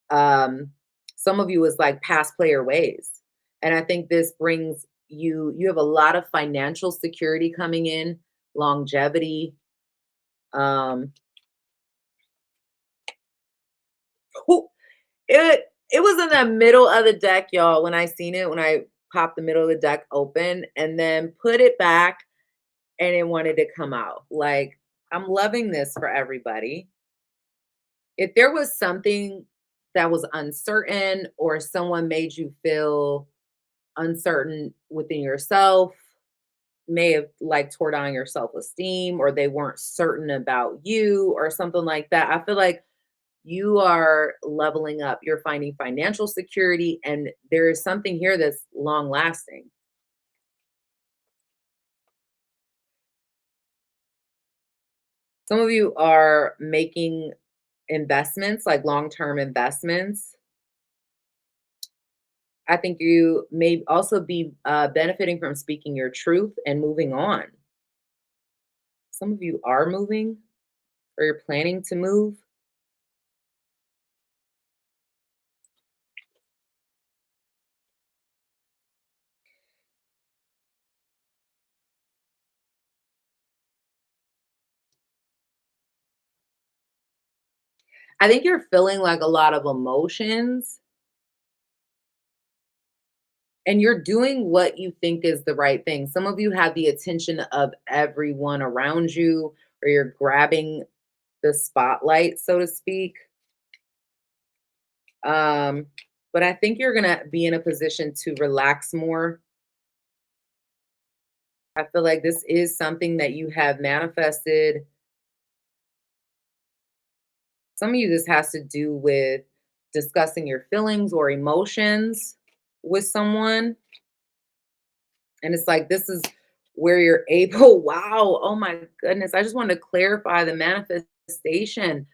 Um, some of you was like past player ways. And I think this brings you have a lot of financial security coming in, longevity. Um, who- it was in the middle of the deck, y'all, when I seen it, when I popped the middle of the deck open and then put it back and it wanted to come out. Like, I'm loving this for everybody. If there was something that was uncertain or someone made you feel uncertain within yourself, may have like tore down your self-esteem, or they weren't certain about you or something like that. I feel like you are leveling up. You're finding financial security, and there is something here that's long lasting. Some of you are making investments, like long-term investments. I think you may also be benefiting from speaking your truth and moving on. Some of you are moving or you're planning to move. I think you're feeling like a lot of emotions and you're doing what you think is the right thing. Some of you have the attention of everyone around you, or you're grabbing the spotlight, so to speak. Um, but I think you're going to be in a position to relax more. I feel like this is something that you have manifested. Some of you, this has to do with discussing your feelings or emotions with someone. And it's like, this is where you're able, wow, oh my goodness. I just wanted to clarify the manifestation.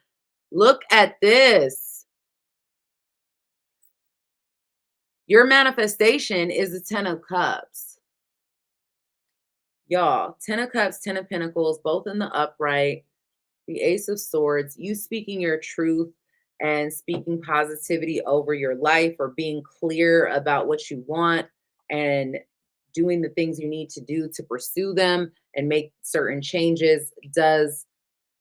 Look at this. Your manifestation is the 10 of Cups. Y'all, 10 of Cups, 10 of Pentacles, both in the upright, the Ace of Swords, you speaking your truth and speaking positivity over your life, or being clear about what you want and doing the things you need to do to pursue them and make certain changes does,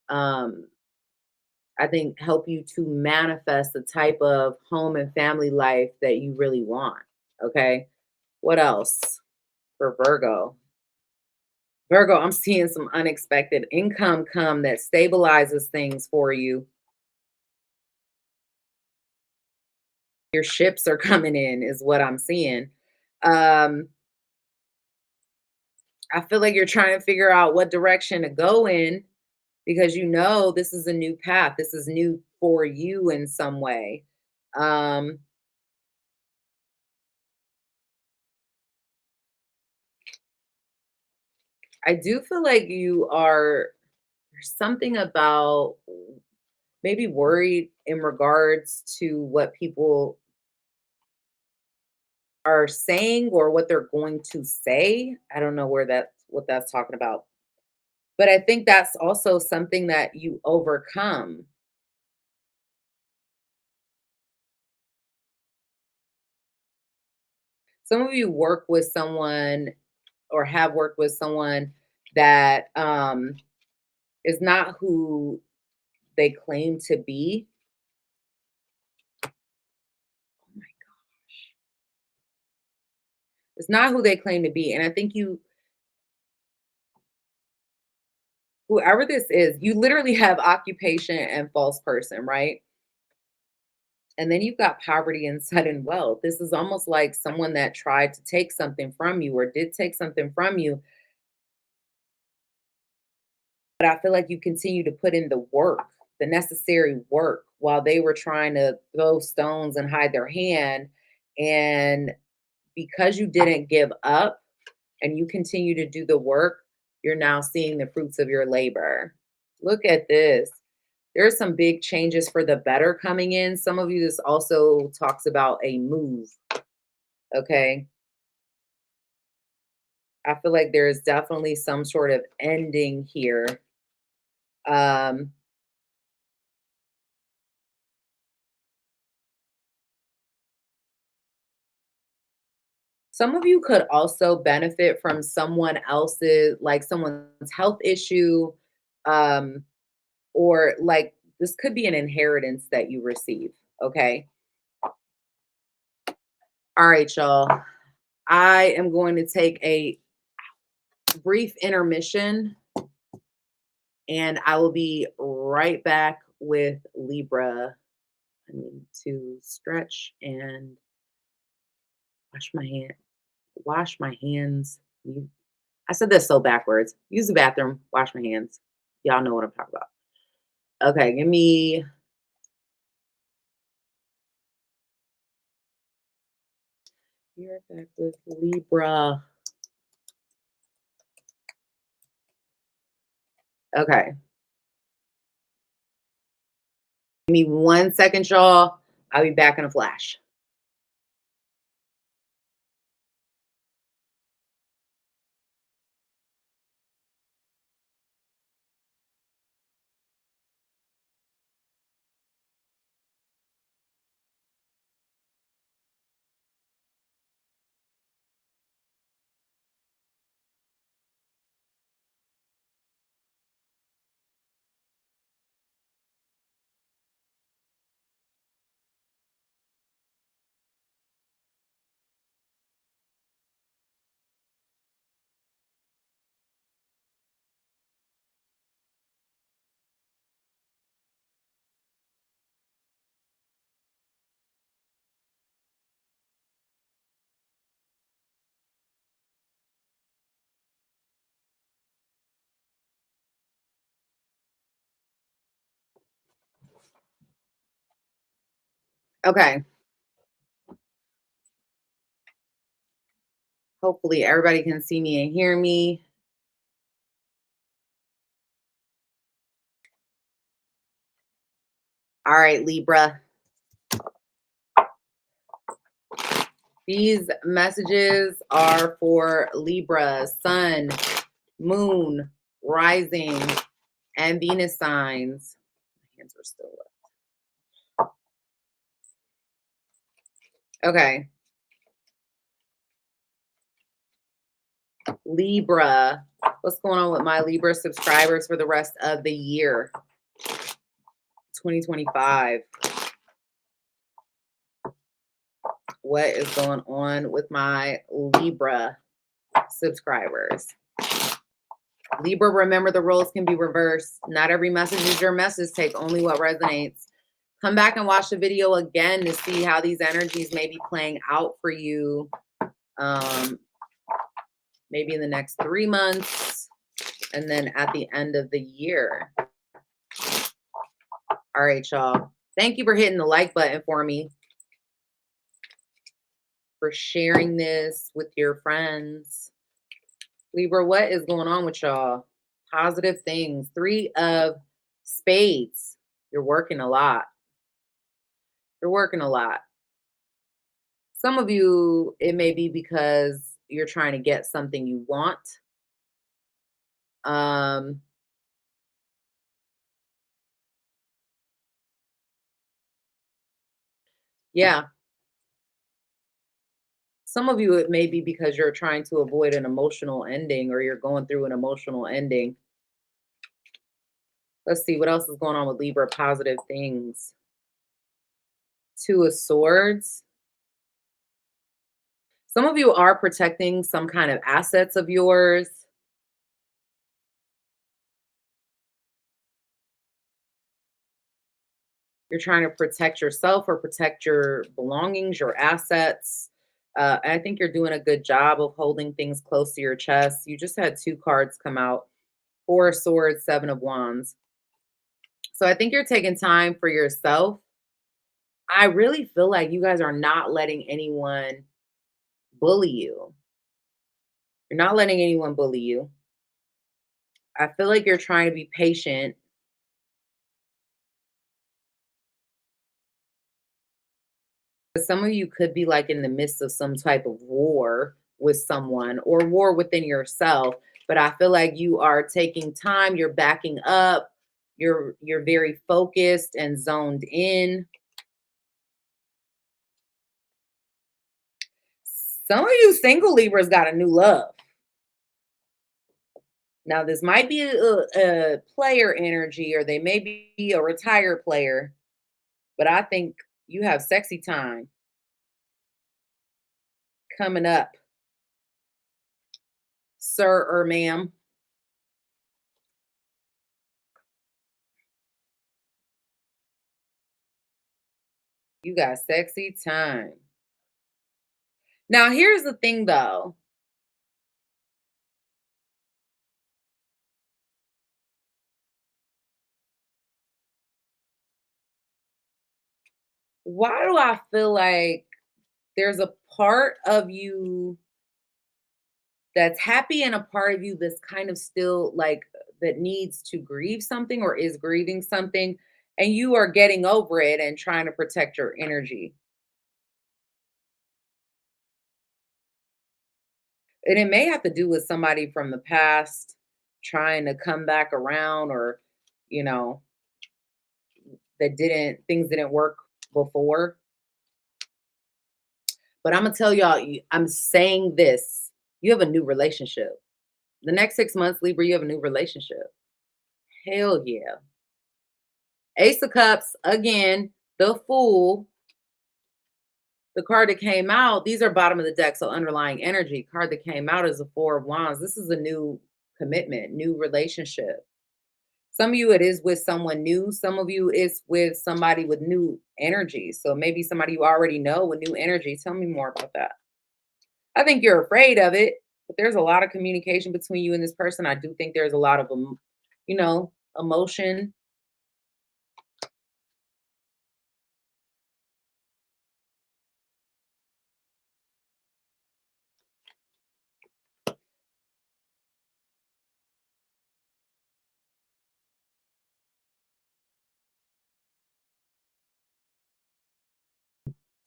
I think, help you to manifest the type of home and family life that you really want. Okay. What else for Virgo? Virgo, I'm seeing some unexpected income come that stabilizes things for you. Your ships are coming in, is what I'm seeing. Um, I feel like you're trying to figure out what direction to go in, because you know this is a new path. This is new for you in some way. Um, I do feel like you are, there's something about maybe worried in regards to what people are saying or what they're going to say. I don't know what that's talking about. But I think that's also something that you overcome. Some of you work with someone or have worked with someone that is not who they claim to be. Oh my gosh. It's not who they claim to be. And I think you, whoever this is, you literally have occupation and false person, right? And then you've got poverty and sudden wealth. This is almost like someone that tried to take something from you or did take something from you. But I feel like you continue to put in the work, the necessary work, while they were trying to throw stones and hide their hand. And because you didn't give up and you continue to do the work, you're now seeing the fruits of your labor. Look at this. There's some big changes for the better coming in. Some of you, this also talks about a move. Okay. I feel like there's definitely some sort of ending here. Um, some of you could also benefit from someone else's, like someone's health issue, um, or like this could be an inheritance that you receive. Okay. All right, y'all. I am going to take a brief intermission and I will be right back with Libra. I need to stretch and wash my hand. Wash my hands. I said this so backwards. Use the bathroom, wash my hands. Y'all know what I'm talking about. Okay, give me, you're back with Libra. Okay. Give me 1 second, y'all. I'll be back in a flash. Okay. Hopefully everybody can see me and hear me. All right, Libra. These messages are for Libra, Sun, Moon, Rising, and Venus signs. My hands are still up. Okay. Libra. What's going on with my Libra subscribers for the rest of the year? 2025. What is going on with my Libra subscribers? Libra, remember the roles can be reversed. Not every message is your message. Take only what resonates. Come back and watch the video again to see how these energies may be playing out for you. Maybe in the next 3 months and then at the end of the year. All right, y'all. Thank you for hitting the like button for me, for sharing this with your friends. Libra, what is going on with y'all? Positive things. 3 of spades. You're working a lot. You're working a lot. Some of you, it may be because you're trying to get something you want. Yeah. Some of you, it may be because you're trying to avoid an emotional ending or you're going through an emotional ending. Let's see what else is going on with Libra. Positive things. 2 of Swords. Some of you are protecting some kind of assets of yours. You're trying to protect yourself or protect your belongings, your assets. I think you're doing a good job of holding things close to your chest. You just had 2 cards come out. 4 of Swords, 7 of Wands. So I think you're taking time for yourself. I really feel like you guys are not letting anyone bully you. You're not letting anyone bully you. I feel like you're trying to be patient. Some of you could be like in the midst of some type of war with someone or war within yourself, but I feel like you are taking time, you're backing up, you're very focused and zoned in. Some of you single Libras got a new love. Now, this might be a player energy, or they may be a retired player, but I think you have sexy time coming up, sir or ma'am. You got sexy time. Now, here's the thing, though. Why do I feel like there's a part of you that's happy and a part of you that's kind of still like that needs to grieve something or is grieving something, and you are getting over it and trying to protect your energy? And it may have to do with somebody from the past trying to come back around, or, you know, that didn't, things didn't work before. But I'm gonna tell y'all, I'm saying this, you have a new relationship. The next 6 months, Libra, you have a new relationship. Hell yeah. Ace of Cups, again, the Fool, the card that came out, these are bottom of the deck, so underlying energy. Card that came out is the Four of Wands. This is a new commitment, new relationship. Some of you, it is with someone new. Some of you, it's with somebody with new energy. So maybe somebody you already know with new energy. Tell me more about that. I think you're afraid of it, but there's a lot of communication between you and this person. I do think there's a lot of, emotion.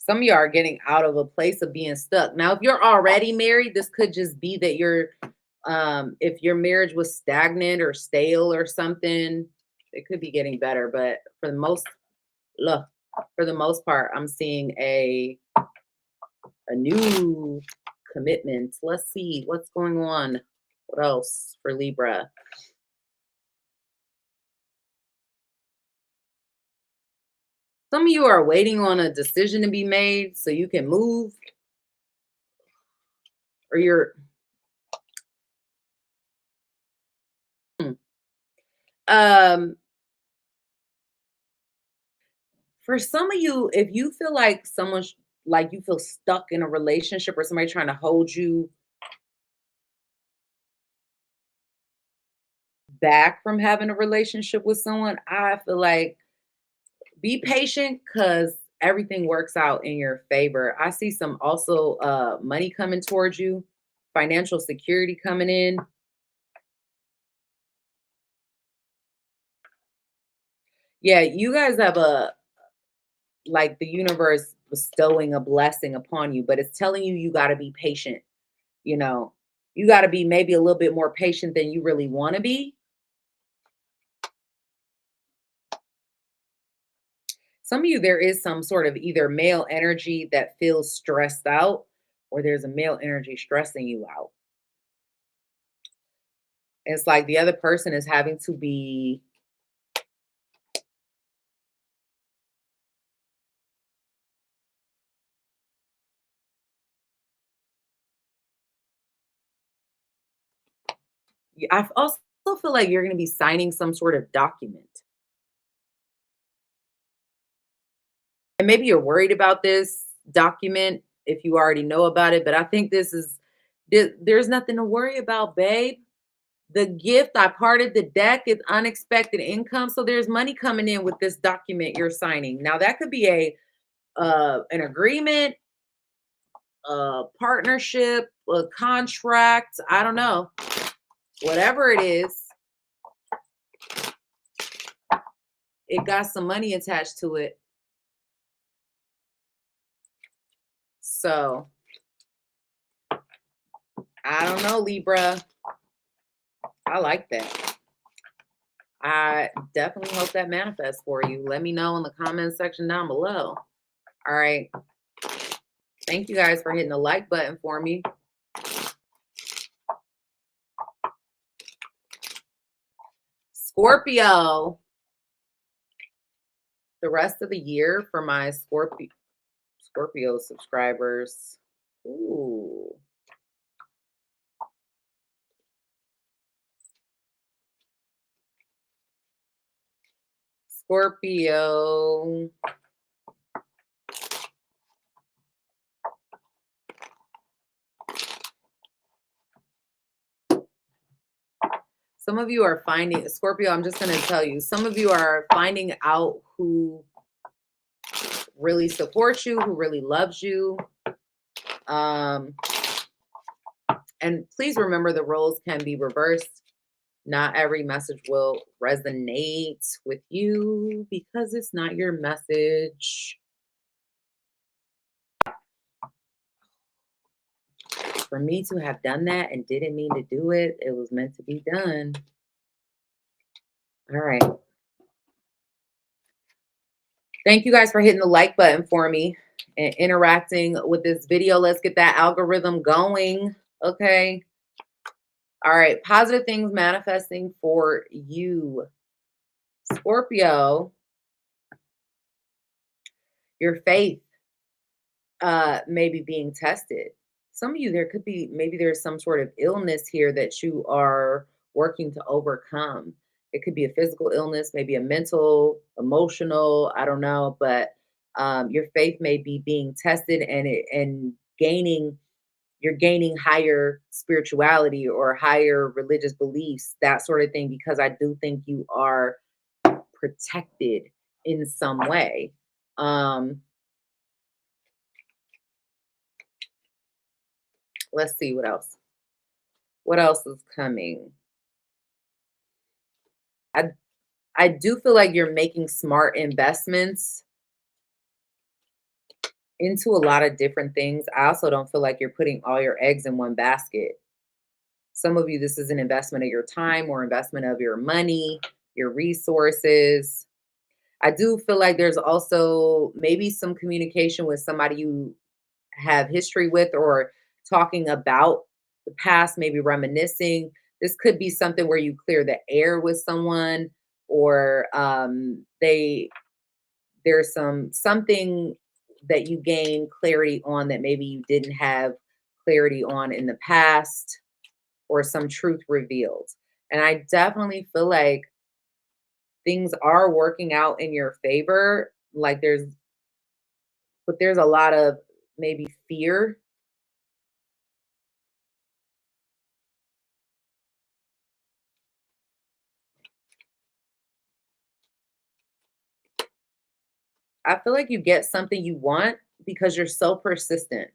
Some of you are getting out of a place of being stuck. Now, if you're already married, this could just be that you're, if your marriage was stagnant or stale or something, it could be getting better. But for the most, look, for the most part, I'm seeing a new commitment. Let's see what's going on. What else for Libra? Some of you are waiting on a decision to be made so you can move, or you're um for some of you, if you feel like someone's like you feel stuck in a relationship or somebody trying to hold you back from having a relationship with someone, I feel like be patient because everything works out in your favor. I see some also money coming towards you, financial security coming in. Yeah, you guys have a like the universe bestowing a blessing upon you, but it's telling you you got to be patient. You know, you got to be maybe a little bit more patient than you really want to be. Some of you, there is some sort of either male energy that feels stressed out, or there's a male energy stressing you out. It's like the other person is having to be, I also feel like you're going to be signing some sort of document. And maybe you're worried about this document if you already know about it, but I think there's nothing to worry about, babe. The gift, I parted the deck, is unexpected income. So there's money coming in with this document you're signing. Now that could be a an agreement, a partnership, a contract. I don't know. Whatever it is, it got some money attached to it. So I don't know, Libra. I like that. I definitely hope that manifests for you. Let me know in the comment section down below. All right. Thank you guys for hitting the like button for me. Scorpio. The rest of the year for my Scorpio subscribers. Ooh. Scorpio. Some of you are finding, Scorpio, I'm just going to tell you, some of you are finding out who really supports you, who really loves you. And please remember the roles can be reversed. Not every message will resonate with you because it's not your message. For me to have done that and didn't mean to do it, it was meant to be done. All right. Thank you guys for hitting the like button for me and interacting with this video. Let's get that algorithm going. Okay. All right. Positive things manifesting for you. Scorpio, your faith may be being tested. Some of you, there could be, maybe there's some sort of illness here that you are working to overcome. It could be a physical illness, maybe a mental, emotional, I don't know, but your faith may be being tested and gaining, you're gaining higher spirituality or higher religious beliefs, that sort of thing, because I do think you are protected in some way. Let's see what else. What else is coming? I do feel like you're making smart investments. into a lot of different things. I also don't feel like you're putting all your eggs in one basket. Some of you, this is an investment of your time or investment of your money, your resources. I do feel like there's also maybe some communication with somebody you have history with, or talking about the past, maybe reminiscing. This could be something where you clear the air with someone, or there's something that you gain clarity on that maybe you didn't have clarity on in the past, or some truth revealed. And I definitely feel like things are working out in your favor. Like there's a lot of maybe fear. I feel like you get something you want because you're so persistent.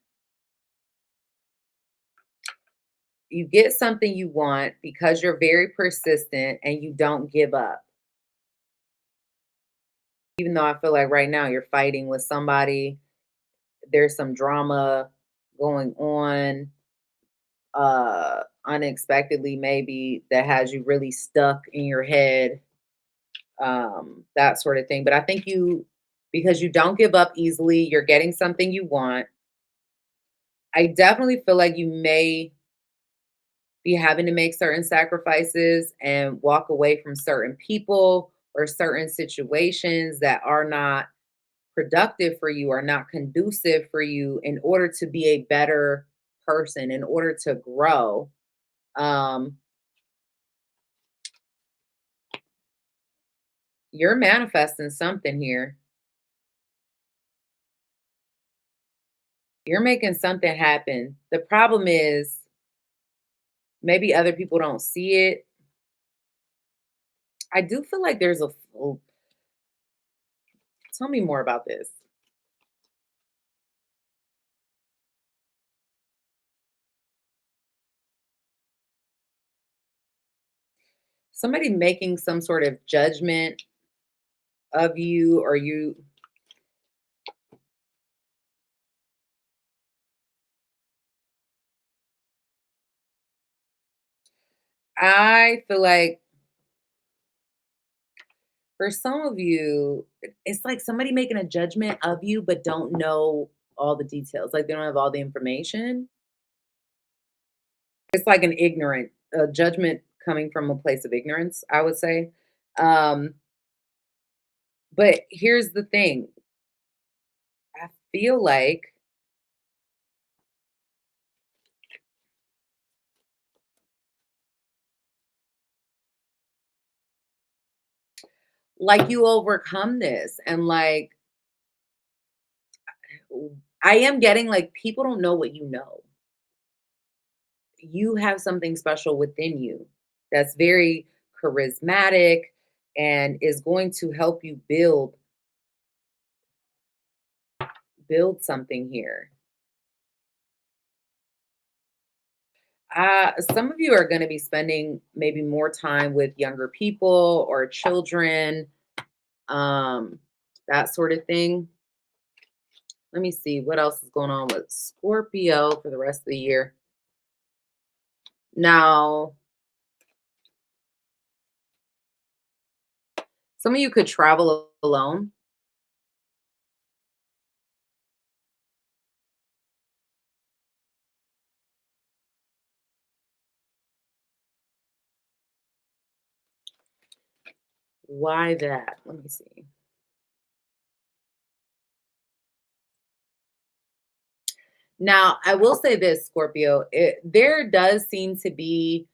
You get something you want because you're very persistent and you don't give up. Even though I feel like right now you're fighting with somebody, there's some drama going on, unexpectedly, maybe, that has you really stuck in your head, that sort of thing. But I think because you don't give up easily, you're getting something you want. I definitely feel like you may be having to make certain sacrifices and walk away from certain people or certain situations that are not productive for you, or not conducive for you, in order to be a better person, in order to grow. Um, you're manifesting something here. You're making something happen. The problem is maybe other people don't see it. I do feel like oh, tell me more about this. Somebody making some sort of judgment of you, or I feel like for some of you, it's like somebody making a judgment of you, but don't know all the details. Like they don't have all the information. It's like an ignorant judgment coming from a place of ignorance, I would say. Um, but here's the thing. I feel like you overcome this, and like I am getting like people don't know what you know. You have something special within you that's very charismatic and is going to help you build something here. Some of you are going to be spending maybe more time with younger people or children, um, that sort of thing. Let me see what else is going on with Scorpio for the rest of the year. Now, some of you could travel alone. Why that? Let me see. Now, I will say this, Scorpio, there does seem to be,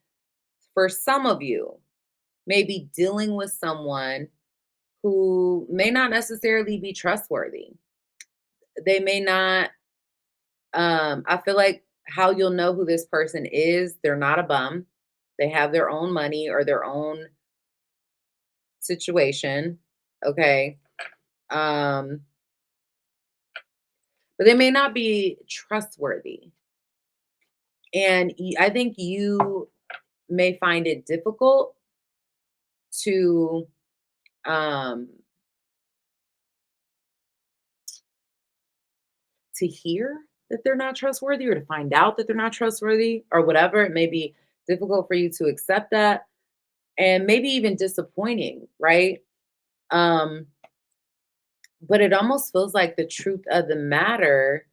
for some of you, maybe dealing with someone who may not necessarily be trustworthy. They may not, I feel like how you'll know who this person is, they're not a bum. They have their own money or their own situation. Okay. Um, but they may not be trustworthy. And I think you may find it difficult to um to hear that they're not trustworthy or to find out that they're not trustworthy or whatever. It may be difficult for you to accept that and maybe even disappointing, right? Um, but it almost feels like the truth of the matter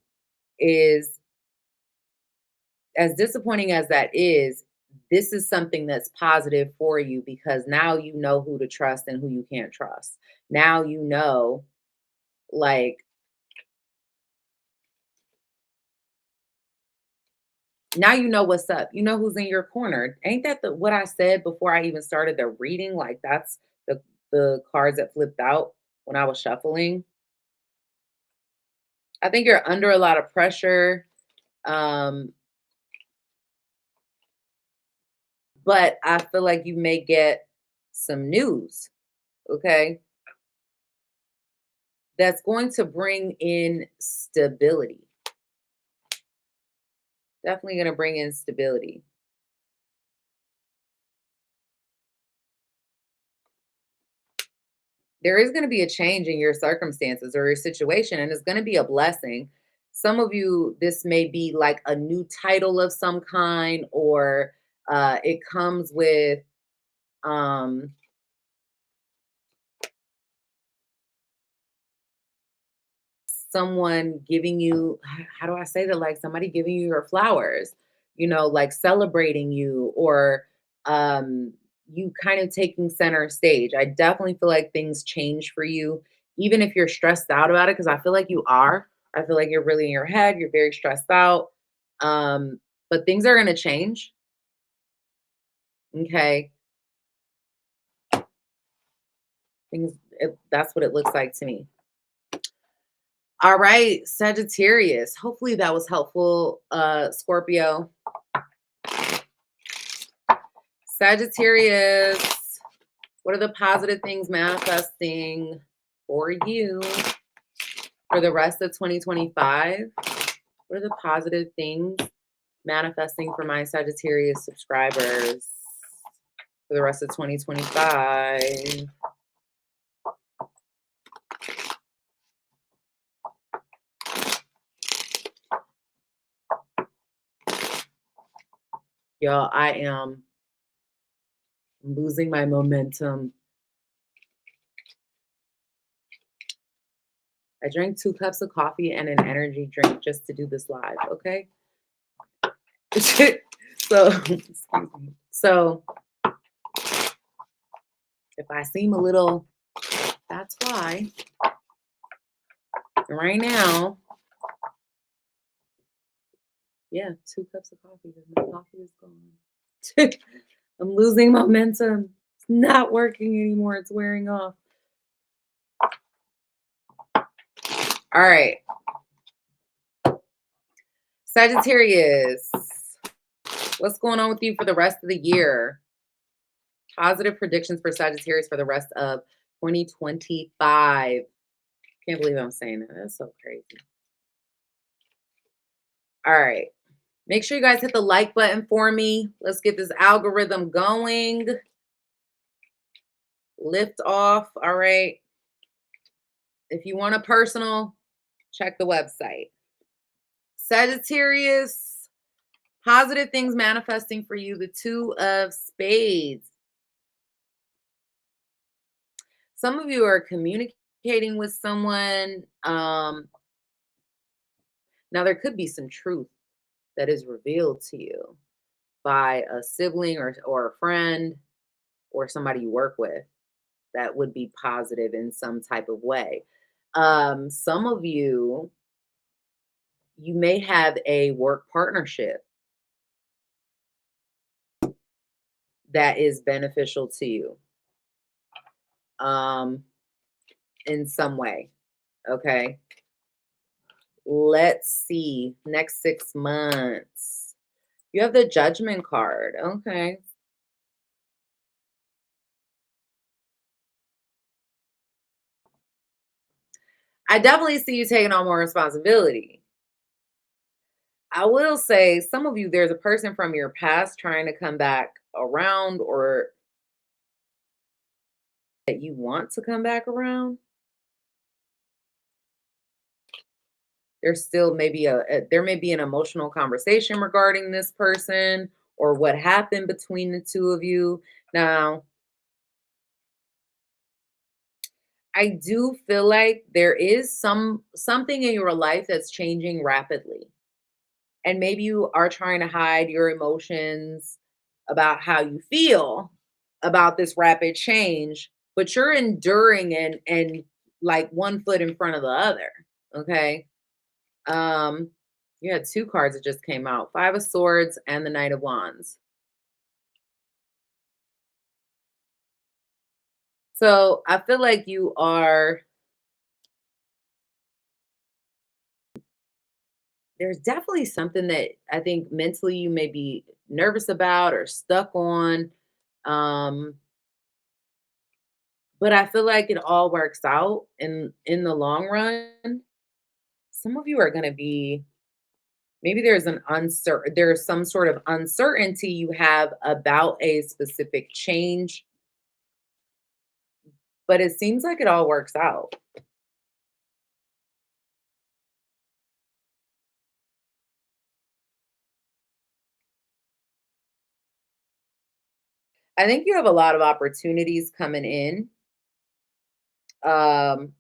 is, as disappointing as that is, this is something that's positive for you because now you know who to trust and who you can't trust. Now you know, like, now you know what's up. You know who's in your corner. Ain't that what I said before I even started the reading? Like that's the cards that flipped out when I was shuffling. I think you're under a lot of pressure. Um, but I feel like you may get some news, okay? That's going to bring in stability. Definitely going to bring in stability. There is going to be a change in your circumstances or your situation, and it's going to be a blessing. Some of you, this may be like a new title of some kind, or it comes with um, someone giving you, how do I say that? Like somebody giving you your flowers, like celebrating you, or you kind of taking center stage. I definitely feel like things change for you, even if you're stressed out about it, because I feel like you are. I feel like you're really in your head, you're very stressed out. Um, but things are going to change. Okay. That's what it looks like to me. All right, Sagittarius. Hopefully that was helpful, Scorpio. Sagittarius, what are the positive things manifesting for you for the rest of 2025? What are the positive things manifesting for my Sagittarius subscribers for the rest of 2025? Y'all, I am losing my momentum. I drank 2 cups of coffee and an energy drink just to do this live, okay? So, excuse me. So, if I seem a little, that's why. Right now, yeah, 2 cups of coffee because my coffee is gone. I'm losing momentum. It's not working anymore. It's wearing off. All right. Sagittarius, what's going on with you for the rest of the year? Positive predictions for Sagittarius for the rest of 2025. Can't believe I'm saying that. That's so crazy. All right. Make sure you guys hit the like button for me. Let's get this algorithm going. Lift off. All right. If you want a personal, check the website. Sagittarius, positive things manifesting for you. The 2 of Spades. Some of you are communicating with someone. Now, there could be some truth that is revealed to you by a sibling or a friend or somebody you work with that would be positive in some type of way. Some of you, you may have a work partnership that is beneficial to you in some way. Okay. Let's see. Next 6 months. You have the Judgment card. Okay. I definitely see you taking on more responsibility. I will say, some of you, there's a person from your past trying to come back around, or that you want to come back around. There's still maybe there may be an emotional conversation regarding this person or what happened between the two of you. Now, I do feel like there is something in your life that's changing rapidly. And maybe you are trying to hide your emotions about how you feel about this rapid change, but you're enduring and like one foot in front of the other. Okay. Um, you had two cards that just came out, Five of Swords and the Knight of Wands. So I feel like there's definitely something that I think mentally you may be nervous about or stuck on. Um, but I feel like it all works out in the long run. Some of you are going to be maybe there's some sort of uncertainty you have about a specific change, but it seems like it all works out. I think you have a lot of opportunities coming in. Um,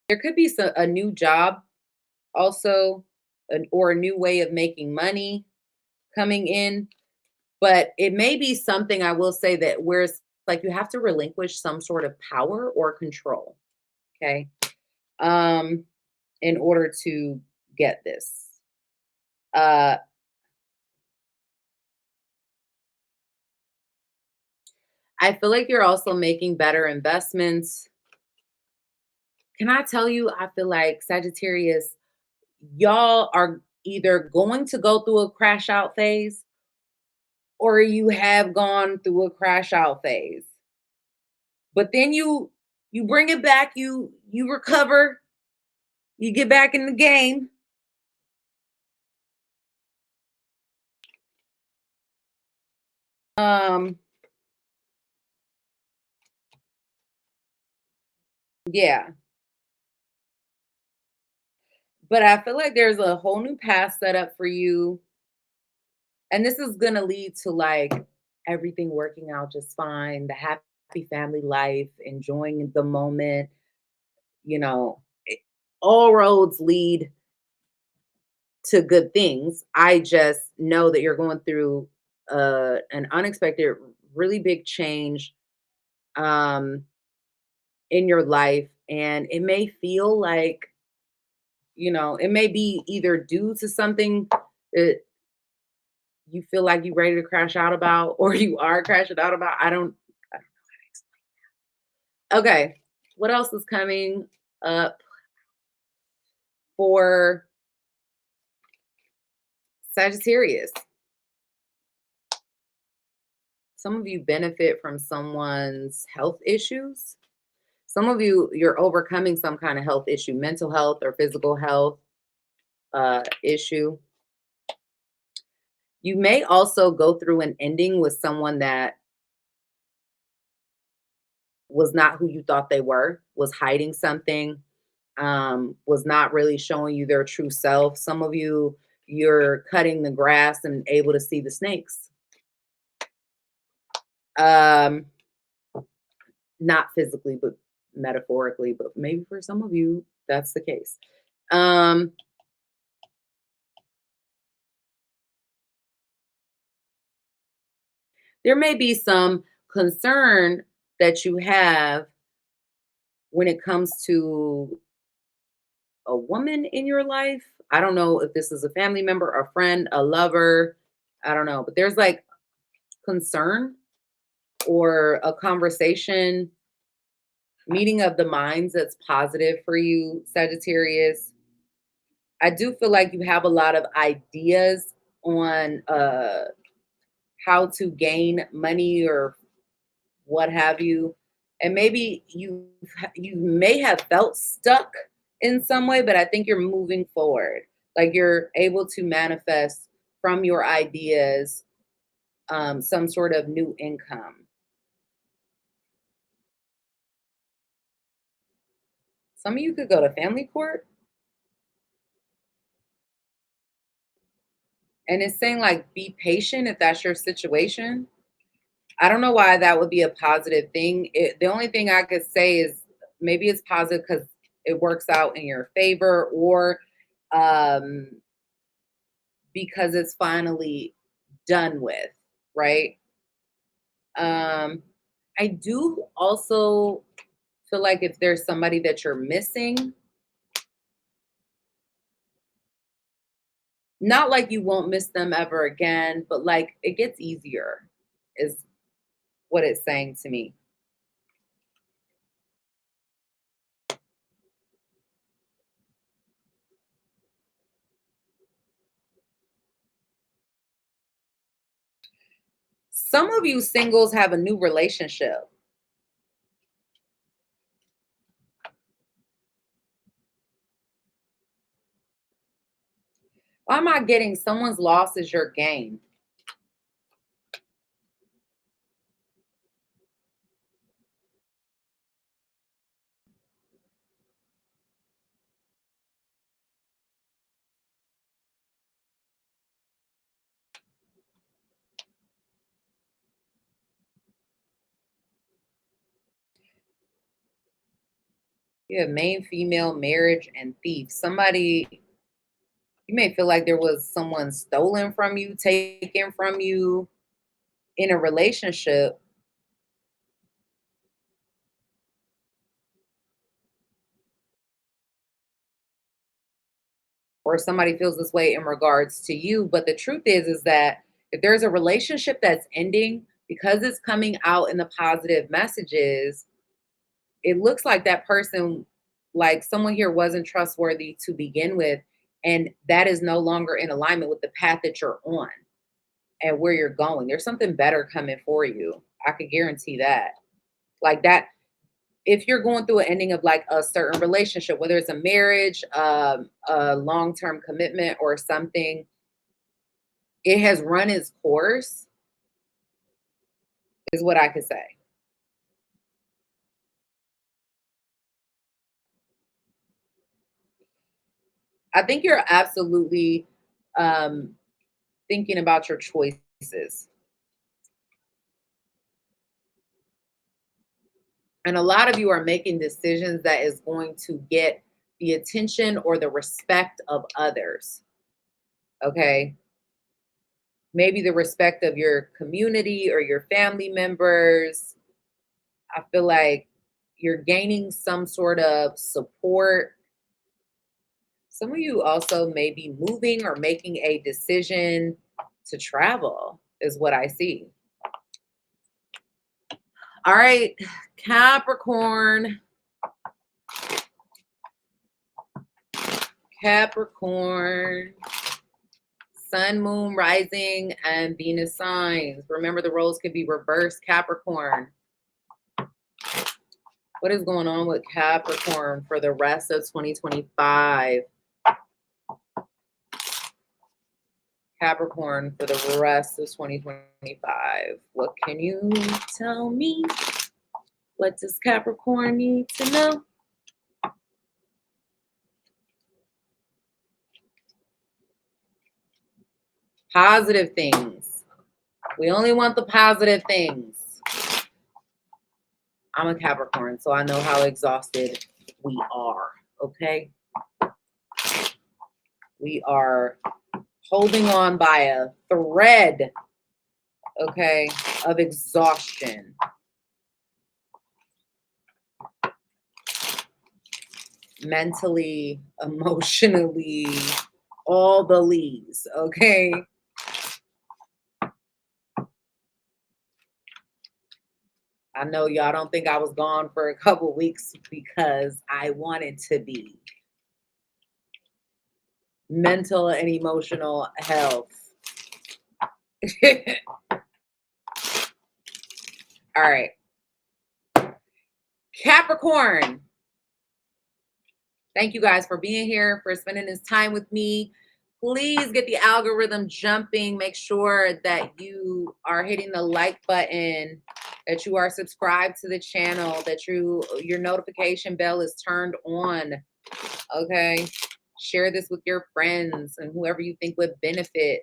there could be a new job also, or a new way of making money coming in, but it may be something I will say that where it's like you have to relinquish some sort of power or control. Okay. Um, in order to get this. Uh, I feel like you're also making better investments. Can I tell you, I feel like Sagittarius, y'all are either going to go through a crash out phase or you have gone through a crash out phase. But then you bring it back, you recover, you get back in the game. Um yeah, but I feel like there's a whole new path set up for you, and this is going to lead to like everything working out just fine, the happy family life, enjoying the moment, you know, all roads lead to good things. I just know that you're going through an unexpected, really big change um, in your life. And it may feel like, it may be either due to something that you feel like you're ready to crash out about, or you are crashing out about. I don't know how to explain. Okay. What else is coming up for Sagittarius? Some of you benefit from someone's health issues. Some of you, you're overcoming some kind of health issue, mental health or physical health issue. You may also go through an ending with someone that was not who you thought they were, was hiding something, was not really showing you their true self. Some of you, you're cutting the grass and able to see the snakes. Um, Not physically, but metaphorically, but maybe for some of you, that's the case. Um, there may be some concern that you have when it comes to a woman in your life. I don't know if this is a family member, a friend, a lover. I don't know, but there's like concern or a conversation, meeting of the minds that's positive for you, Sagittarius. I do feel like you have a lot of ideas on how to gain money or what have you. And maybe you may have felt stuck in some way, but I think you're moving forward. Like you're able to manifest from your ideas some sort of new income. Some of you could go to family court, and it's saying like be patient if that's your situation. I don't know why that would be a positive thing. The only thing I could say is maybe it's positive because it works out in your favor, or um, because it's finally done with, right? Um, I do also feel like if there's somebody that you're missing, not like you won't miss them ever again, but like it gets easier, is what it's saying to me. Some of you singles have a new relationship. Why am I getting someone's loss is your gain? You have main, female, marriage, and thief. Somebody, you may feel like there was someone stolen from you, taken from you in a relationship, or somebody feels this way in regards to you. But the truth is that if there's a relationship that's ending, because it's coming out in the positive messages, it looks like that person, like someone here wasn't trustworthy to begin with. And that is no longer in alignment with the path that you're on and where you're going. There's something better coming for you. I could guarantee that. Like that, if you're going through an ending of like a certain relationship, whether it's a marriage, a long-term commitment or something, it has run its course, is what I could say. I think you're absolutely um, thinking about your choices. And a lot of you are making decisions that is going to get the attention or the respect of others. Okay. Maybe the respect of your community or your family members. I feel like you're gaining some sort of support. Some of you also may be moving or making a decision to travel, is what I see. All right, Capricorn. Capricorn. Sun, moon, rising, and Venus signs. Remember, the roles could be reversed. Capricorn. What is going on with Capricorn for the rest of 2025? Capricorn for the rest of 2025. What can you tell me? What does Capricorn need to know? Positive things. We only want the positive things. I'm a Capricorn, so I know how exhausted we are, okay? We are holding on by a thread, okay, of exhaustion. Mentally, emotionally, all the leaves, okay? I know y'all don't think I was gone for a couple weeks because I wanted to be. Mental and emotional health. All right. Capricorn. Thank you guys for being here, for spending this time with me. Please get the algorithm jumping. Make sure that you are hitting the like button, that you are subscribed to the channel, that your notification bell is turned on. Okay. Share this with your friends and whoever you think would benefit.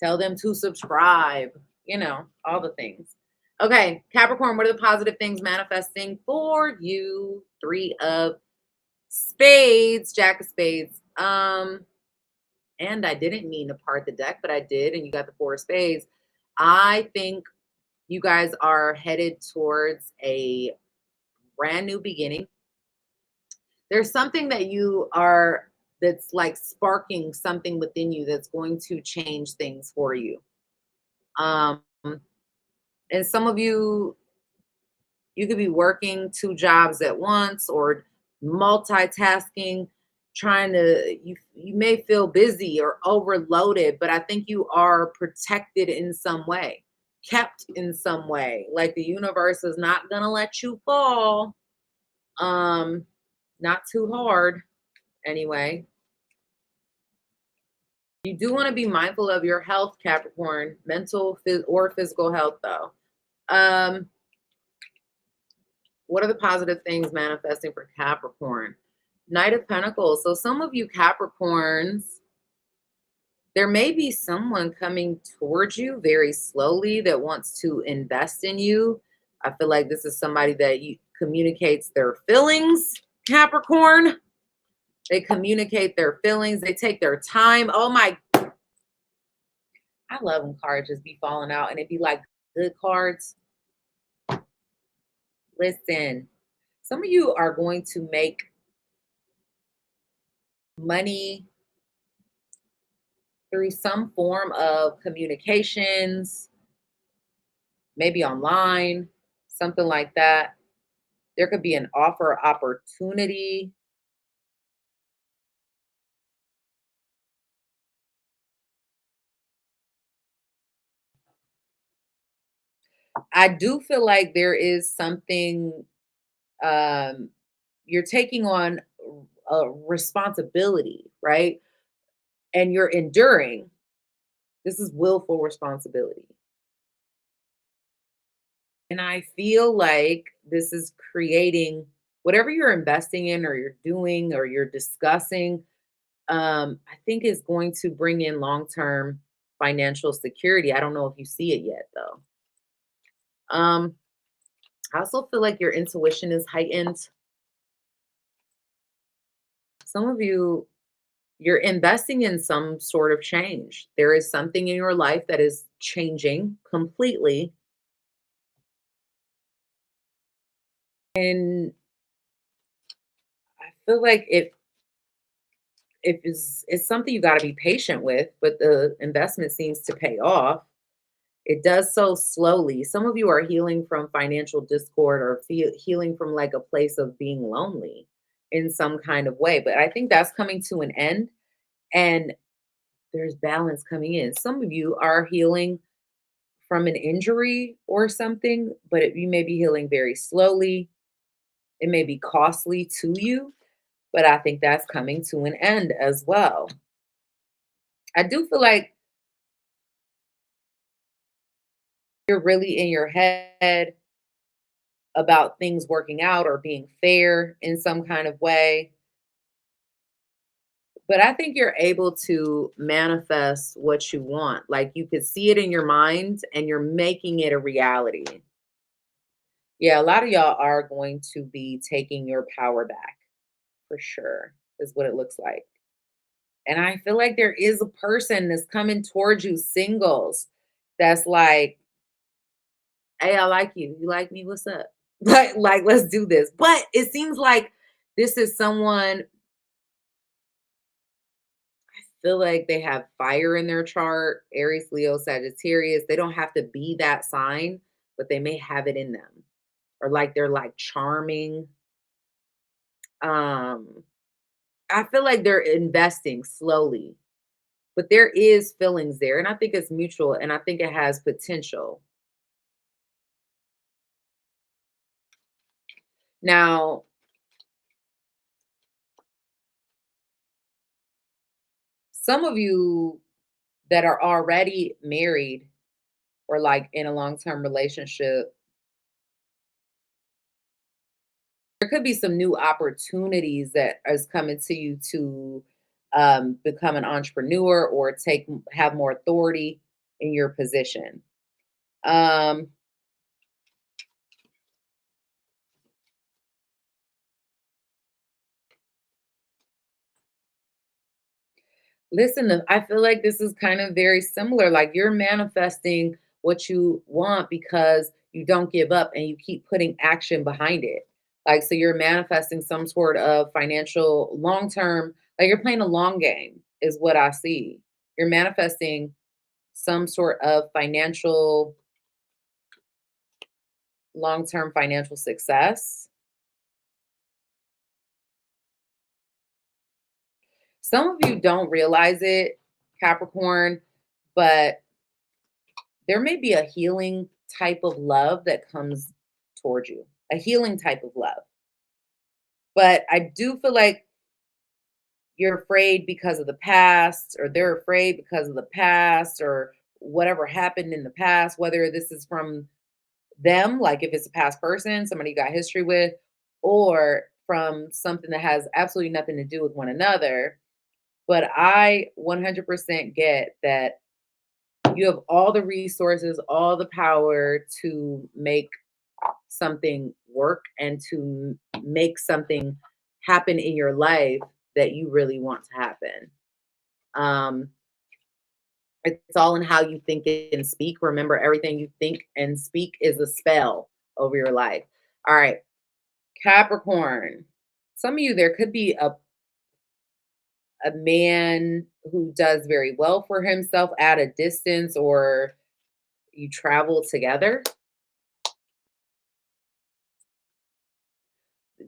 Tell them to subscribe. You know, all the things. Okay, Capricorn, what are the positive things manifesting for you? 3 of Spades, Jack of Spades. And I didn't mean to part the deck, but I did, and you got the 4 of Spades. I think you guys are headed towards a brand new beginning. There's something that's like sparking something within you that's going to change things for you. And some of you could be working 2 jobs at once or multitasking, you may feel busy or overloaded, but I think you are protected in some way, kept in some way. Like the universe is not going to let you fall. Not too hard anyway. You do want to be mindful of your health, Capricorn, mental or physical health though. What are the positive things manifesting for Capricorn? Knight of Pentacles. So some of you Capricorns, there may be someone coming towards you very slowly that wants to invest in you. I feel like this is somebody that communicates their feelings, Capricorn. They communicate their feelings. They take their time. Oh my, I love when cards just be falling out and it be like good cards. Listen, some of you are going to make money through some form of communications, maybe online, something like that. There could be an offer opportunity. I do feel like there is something, you're taking on a responsibility, right? And you're enduring. This is willful responsibility. And I feel like this is creating whatever you're investing in or you're doing or you're discussing, I think is going to bring in long-term financial security. I don't know if you see it yet though. I also feel like your intuition is heightened. Some of you, you're investing in some sort of change. There is something in your life that is changing completely. And I feel like it's something you got to be patient with, but the investment seems to pay off. It does so slowly. Some of you are healing from financial discord or healing from like a place of being lonely in some kind of way. But I think that's coming to an end and there's balance coming in. Some of you are healing from an injury or something, but you may be healing very slowly. It may be costly to you, but I think that's coming to an end as well. I do feel like you're really in your head about things working out or being fair in some kind of way. But I think you're able to manifest what you want. Like you could see it in your mind and you're making it a reality. Yeah, a lot of y'all are going to be taking your power back for sure, is what it looks like. And I feel like there is a person that's coming towards you, singles, that's like, hey, I like you. You like me? What's up? Like, let's do this. But it seems like this is someone, I feel like they have fire in their chart, Aries, Leo, Sagittarius. They don't have to be that sign, but they may have it in them. Or like they're like charming. Um, I feel like they're investing slowly, but there is feelings there. And I think it's mutual and I think it has potential. Now, some of you that are already married or like in a long-term relationship, there could be some new opportunities that is coming to you to become an entrepreneur or have more authority in your position. Um, Listen, I feel like this is kind of very similar. Like you're manifesting what you want because you don't give up and you keep putting action behind it. Like, so you're manifesting some sort of financial long term, like you're playing a long game, is what I see. You're manifesting some sort of long term financial success. Some of you don't realize it, Capricorn, but there may be a healing type of love that comes towards you, a healing type of love. But I do feel like you're afraid because of the past, or they're afraid because of the past, or whatever happened in the past, whether this is from them, like if it's a past person, somebody you got history with, or from something that has absolutely nothing to do with one another. But I 100% get that you have all the resources, all the power to make something work and to make something happen in your life that you really want to happen. Um, it's all in how you think and speak. Remember, everything you think and speak is a spell over your life. All right, Capricorn. Some of you, there could be a man who does very well for himself at a distance, or you travel together.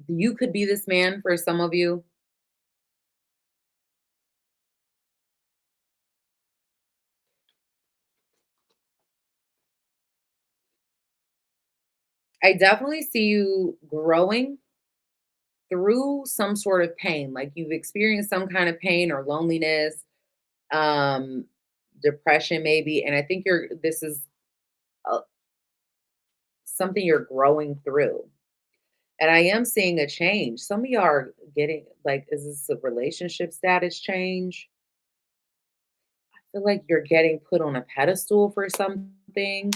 You could be this man for some of you. I definitely see you growing through some sort of pain, like you've experienced some kind of pain or loneliness, um, depression maybe, and I think this is uh, something you're growing through. And I am seeing a change. Some of y'all are getting like, is this a relationship status change? I feel like you're getting put on a pedestal for something.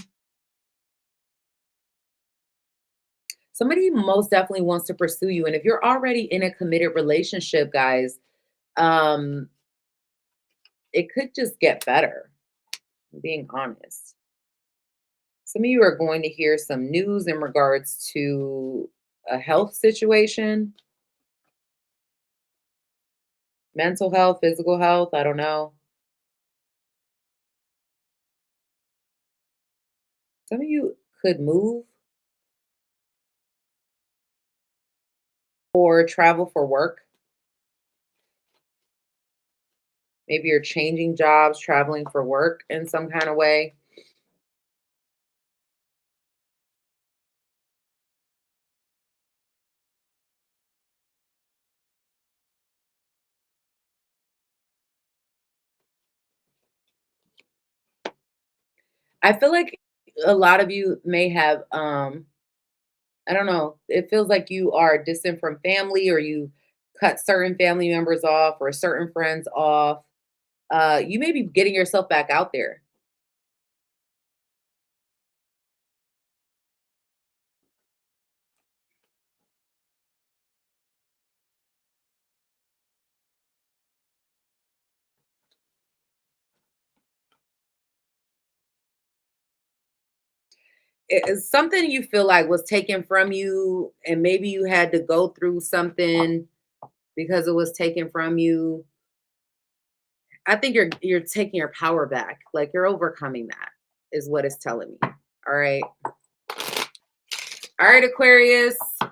Somebody most definitely wants to pursue you. And if you're already in a committed relationship, guys, um, it could just get better, being honest. Some of you are going to hear some news in regards to a health situation, mental health, physical health, I don't know. Some of you could move or travel for work. Maybe you're changing jobs, traveling for work in some kind of way. I feel like a lot of you may have I don't know, it feels like you are distant from family, or you cut certain family members off or certain friends off. You may be getting yourself back out there. It's something you feel like was taken from you, and maybe you had to go through something because it was taken from you. I think you're taking your power back. Like you're overcoming that is what it's telling me. All right. All right, Aquarius. I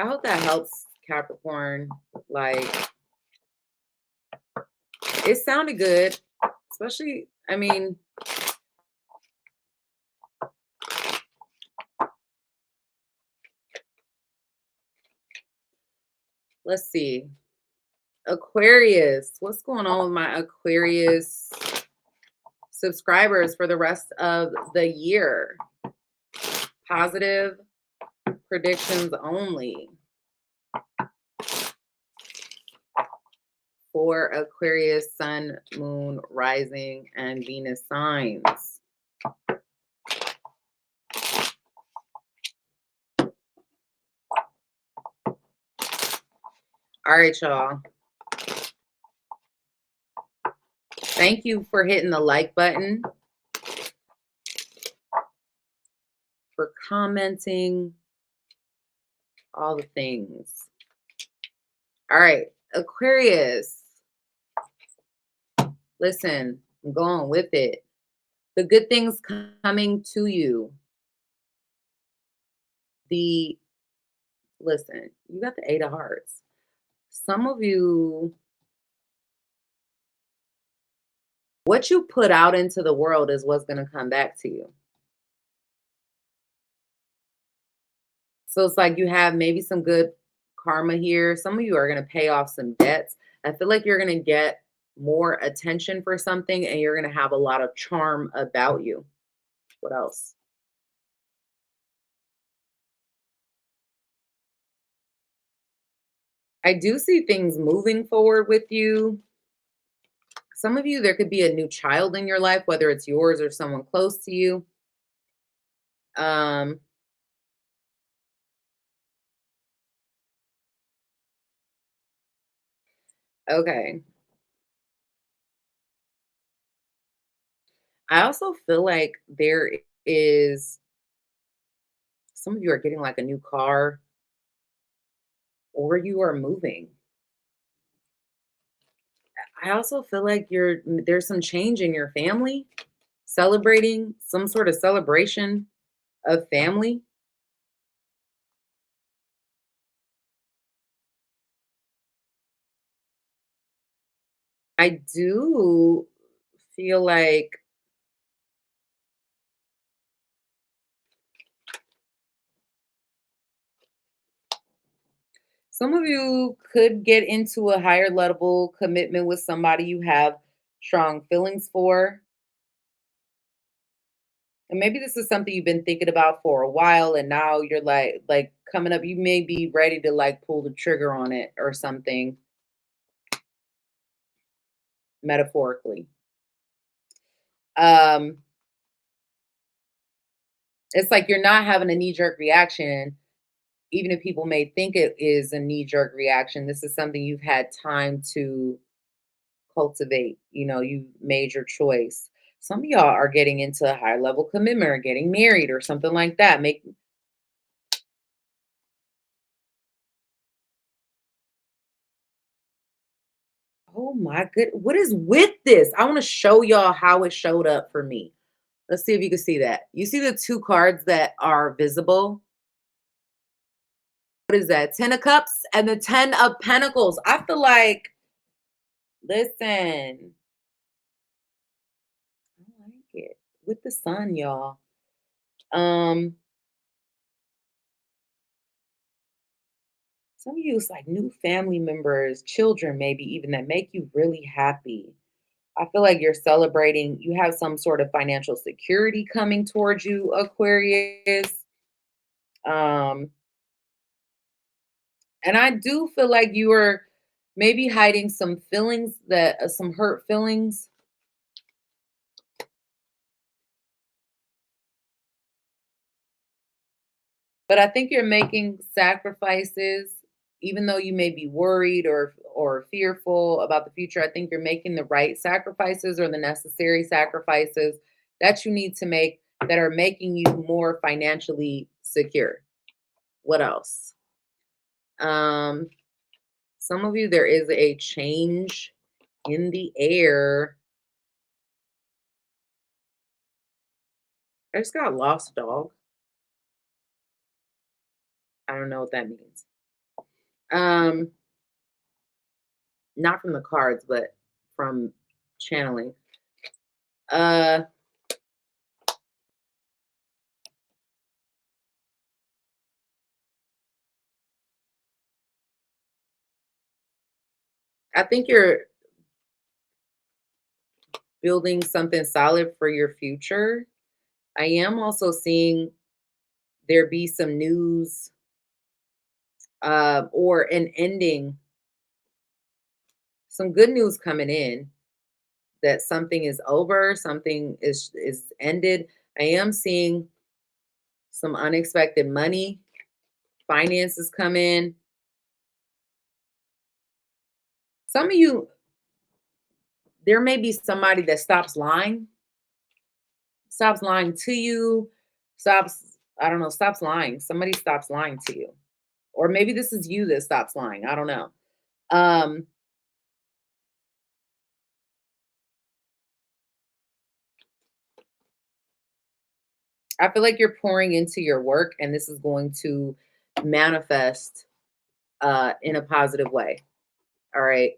hope that helps, Capricorn. Like it sounded good, especially, I mean, Let's see. Aquarius. What's going on with my Aquarius subscribers for the rest of the year? Positive predictions only for Aquarius, Sun, Moon, Rising, and Venus signs. All right, y'all. Thank you for hitting the like button, for commenting, all the things. All right, Aquarius. Listen, I'm going with it. The good things coming to you. Listen, you got the 8 of Hearts. Some of you, what you put out into the world is what's going to come back to you. So it's like you have maybe some good karma here. Some of you are going to pay off some debts. I feel like you're going to get more attention for something and you're going to have a lot of charm about you. What else? I do see things moving forward with you. Some of you, there could be a new child in your life, whether it's yours or someone close to you. Um, okay. I also feel like there is some of you are getting like a new car or you are moving. I also feel like there's some change in your family, celebrating some sort of celebration of family. I do feel like some of you could get into a higher level commitment with somebody you have strong feelings for. And maybe this is something you've been thinking about for a while and now you're like coming up, you may be ready to like pull the trigger on it or something, metaphorically. Um it's like you're not having a knee-jerk reaction, even if people may think it is a knee-jerk reaction. This is something you've had time to cultivate. You made your choice. Some of y'all are getting into a high level commitment or getting married or something like that. Oh my good. What is with this? I want to show y'all how it showed up for me. Let's see if you can see that. You see the 2 cards that are visible? What is that? 10 of Cups and the 10 of Pentacles. I feel like, listen, I like it. With the sun, y'all. Um, some of you is like new family members, children, maybe even that make you really happy. I feel like you're celebrating. You have some sort of financial security coming towards you, Aquarius. Um, and I do feel like you are maybe hiding some feelings that some hurt feelings. But I think you're making sacrifices, even though you may be worried or fearful about the future. I think you're making the right sacrifices or the necessary sacrifices that you need to make that are making you more financially secure. What else? Um, some of you, there is a change in the air. I just got lost dog. I don't know what that means. Um, not from the cards, but from channeling. Uh, I think you're building something solid for your future. I am also seeing there be some news or an ending, some good news coming in that something is over, something is ended. I am seeing some unexpected money, finances come in. Some of you, there may be somebody that stops lying to you, stops, I don't know, stops lying. Somebody stops lying to you. Or maybe this is you that stops lying. I don't know. Um, I feel like you're pouring into your work and this is going to manifest in a positive way. All right.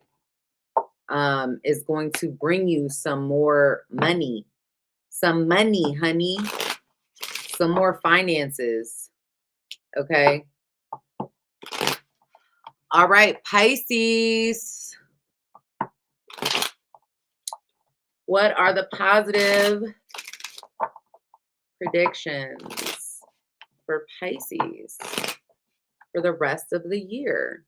Is going to bring you some more money. Some money, honey. Some more finances. Okay. All right, Pisces. What are the positive predictions for Pisces for the rest of the year?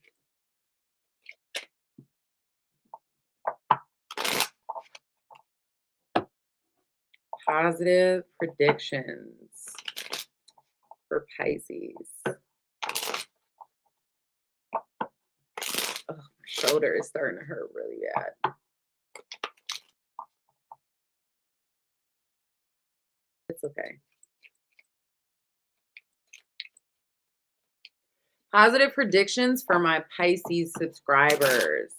Positive predictions for Pisces. Oh, my shoulder is starting to hurt really bad. It's okay. Positive predictions for my Pisces subscribers.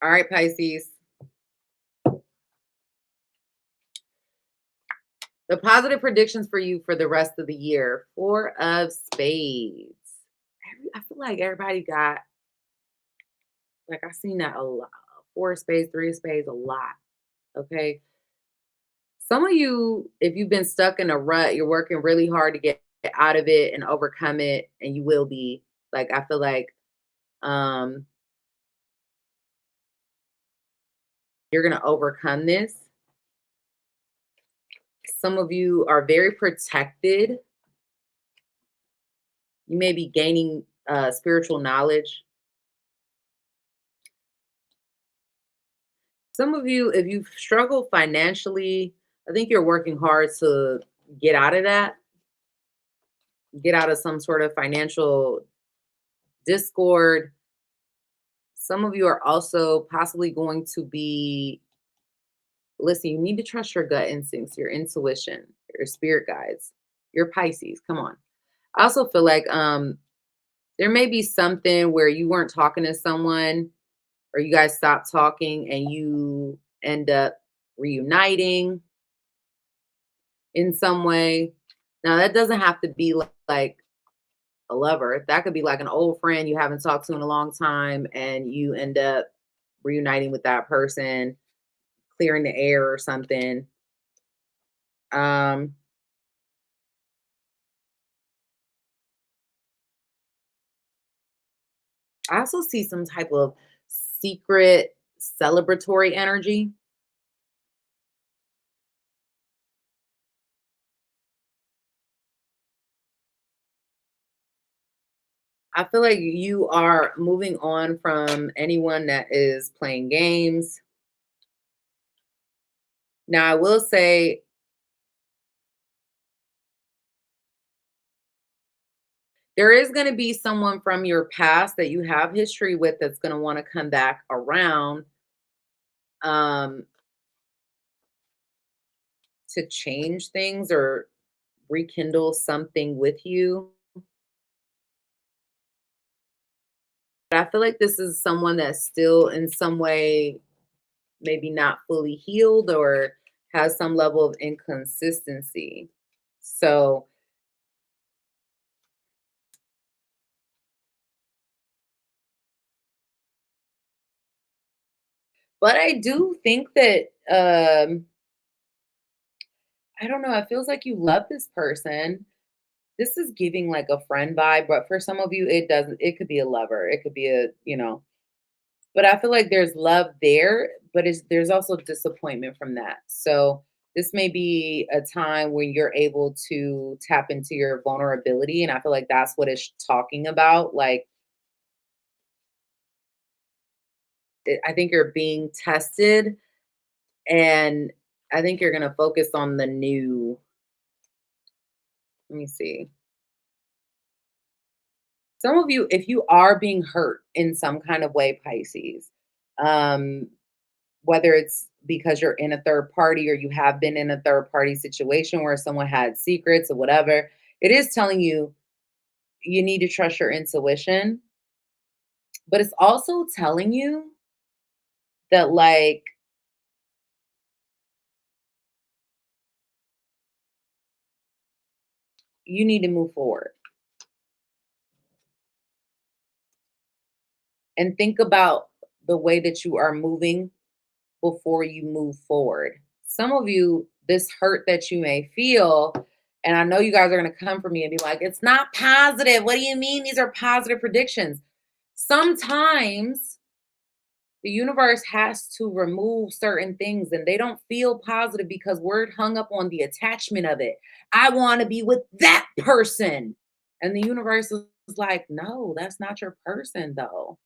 All right, Pisces. The positive predictions for you for the rest of the year. 4 of spades. I feel like everybody got, like I've seen that a lot. 4 of spades, 3 of spades, a lot. Okay. Some of you, if you've been stuck in a rut, you're working really hard to get out of it and overcome it. And you will be. Like, I feel like um you're gonna overcome this. Some of you are very protected. You may be gaining spiritual knowledge. Some of you, if you struggle financially, I think you're working hard to get out of that, get out of some sort of financial discord. Some of you are also possibly going to be, listen, you need to trust your gut instincts, your intuition, your spirit guides, your Pisces. Come on. I also feel like there may be something where you weren't talking to someone or you guys stopped talking and you end up reuniting in some way. Now, that doesn't have to be like a lover. That could be like an old friend you haven't talked to in a long time and you end up reuniting with that person, clearing the air or something. Um, I also see some type of secret celebratory energy. I feel like you are moving on from anyone that is playing games. Now, I will say there is going to be someone from your past that you have history with that's going to want to come back around um, to change things or rekindle something with you. But I feel like this is someone that's still in some way maybe not fully healed or has some level of inconsistency. So, but I do think that I don't know, it feels like you love this person. This is giving like a friend vibe, but for some of you it doesn't, it could be a lover. It could be a. But I feel like there's love there, but there's also disappointment from that. So this may be a time when you're able to tap into your vulnerability. And I feel like that's what it's talking about. Like, I think you're being tested, and I think you're going to focus on the new. Let me see. Some of you, if you are being hurt in some kind of way, Pisces, um, whether it's because you're in a third party or you have been in a third party situation where someone had secrets or whatever, it is telling you you need to trust your intuition. But it's also telling you that, like, you need to move forward and think about the way that you are moving before you move forward. Some of you, this hurt that you may feel, and I know you guys are going to come for me and be like, it's not positive. What do you mean these are positive predictions? Sometimes the universe has to remove certain things and they don't feel positive because we're hung up on the attachment of it. I want to be with that person. And the universe is like, no, that's not your person though.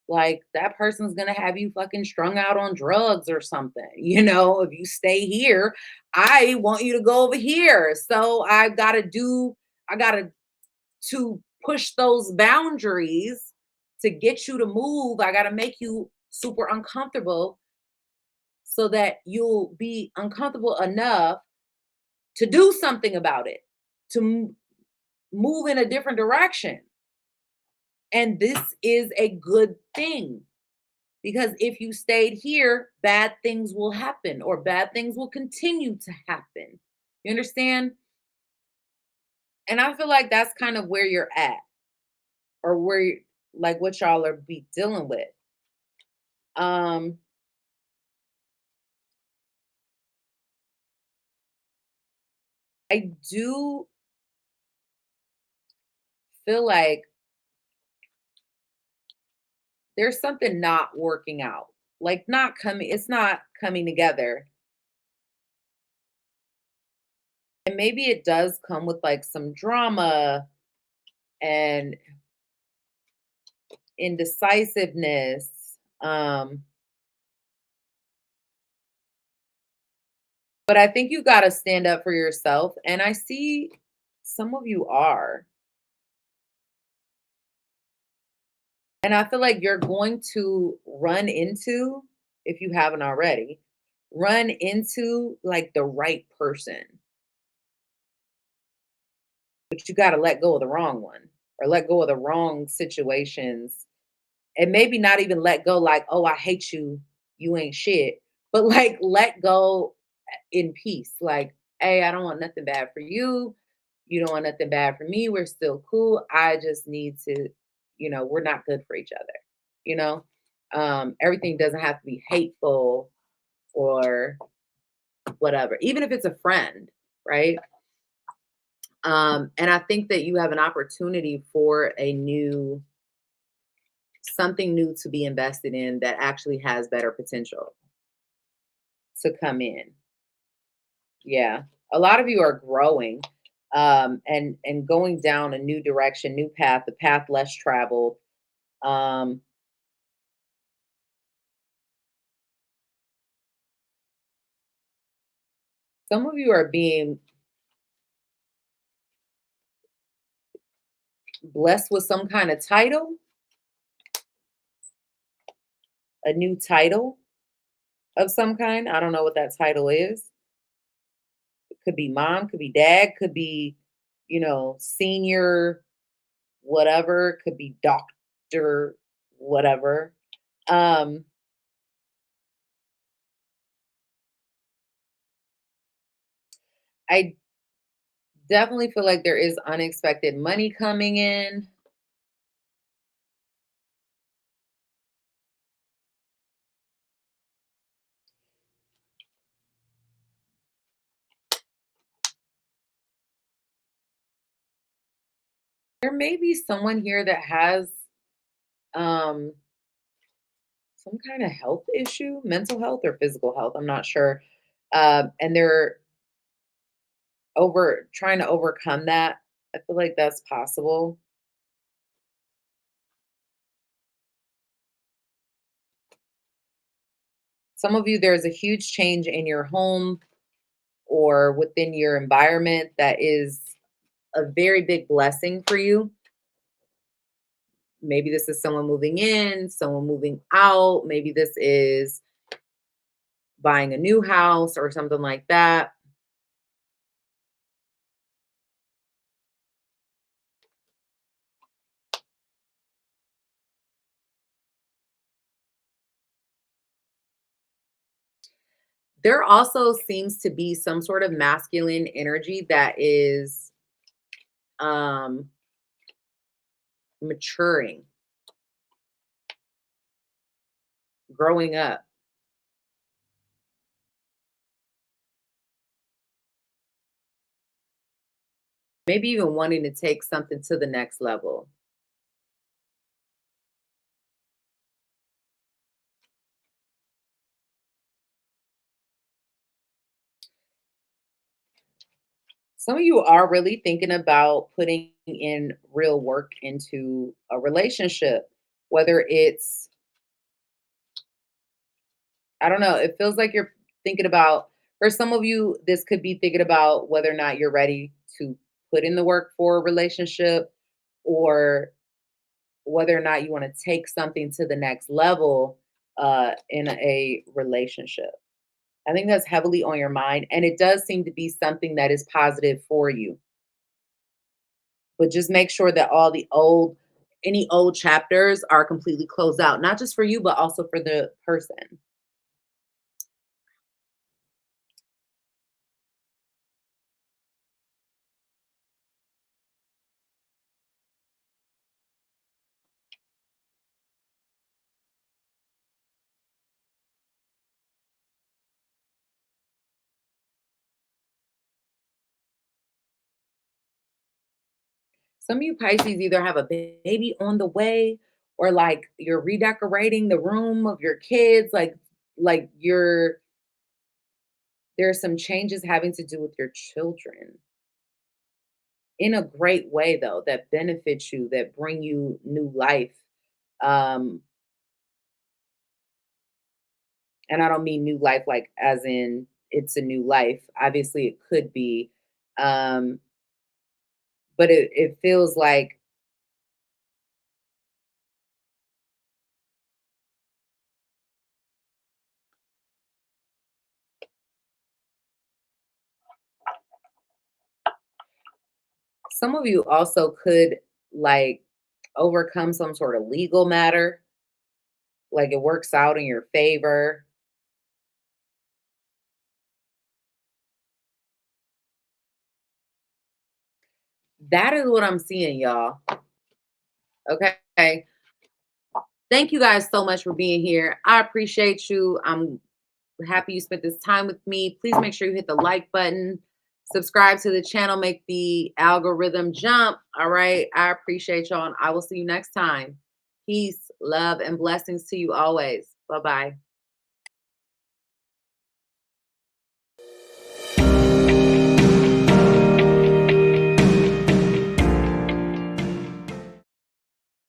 Like that person's gonna have you fucking strung out on drugs or something. If you stay here, I want you to go over here. So I gotta to push those boundaries to get you to move. I gotta make you super uncomfortable so that you'll be uncomfortable enough to do something about it, to move in a different direction. And this is a good thing. Because if you stayed here, bad things will happen or bad things will continue to happen. You understand? And I feel like that's kind of where you're at or like what y'all are be dealing with. Um, I do feel like there's something not working out. Like it's not coming together. And maybe it does come with like some drama and indecisiveness. Um, But I think you gotta stand up for yourself, and I see some of you are. And I feel like you're going to run into, if you haven't already, run into, like, the right person, but you gotta let go of the wrong one or let go of the wrong situations, and maybe not even let go like, "Oh, I hate you, you ain't shit," but, like, let go in peace, like, "Hey, I don't want nothing bad for you. You don't want nothing bad for me. We're still cool. I just need to, we're not good for each other." You know? Everything doesn't have to be hateful or whatever, even if it's a friend, right? And I think that you have an opportunity for something new to be invested in that actually has better potential to come in. Yeah. A lot of you are growing and going down a new direction, new path, the path less traveled. Um, some of you are being blessed with some kind of title, a new title of some kind. I don't know what that title is. It could be mom, could be dad, could be, senior, whatever, could be doctor, whatever. Um, I definitely feel like there is unexpected money coming in. There may be someone here that has um some kind of health issue, mental health or physical health, I'm not sure. And they're over trying to overcome that. I feel like that's possible. Some of you, there's a huge change in your home or within your environment that is a very big blessing for you. Maybe this is someone moving in, someone moving out. Maybe this is buying a new house or something like that. There also seems to be some sort of masculine energy that is um maturing, growing up, maybe even wanting to take something to the next level. Some of you are really thinking about putting in real work into a relationship, whether it's, I don't know, it feels like you're thinking about, for some of you, this could be thinking about whether or not you're ready to put in the work for a relationship, or whether or not you want to take something to the next level in a relationship. I think that's heavily on your mind, and it does seem to be something that is positive for you. But just make sure that all the any old chapters are completely closed out, not just for you, but also for the person. Some of you Pisces either have a baby on the way, or like you're redecorating the room of your kids, like you're there's some changes having to do with your children in a great way though, that benefits you, that bring you new life. Um and I don't mean new life like as in it's a new life. Obviously it could be, um but it feels like some of you also could like overcome some sort of legal matter, like it works out in your favor. That is what I'm seeing, y'all. Okay. Thank you guys so much for being here. I appreciate you. I'm happy you spent this time with me. Please make sure you hit the like button, subscribe to the channel, make the algorithm jump. All right. I appreciate y'all, and I will see you next time. Peace, love, and blessings to you always. Bye bye.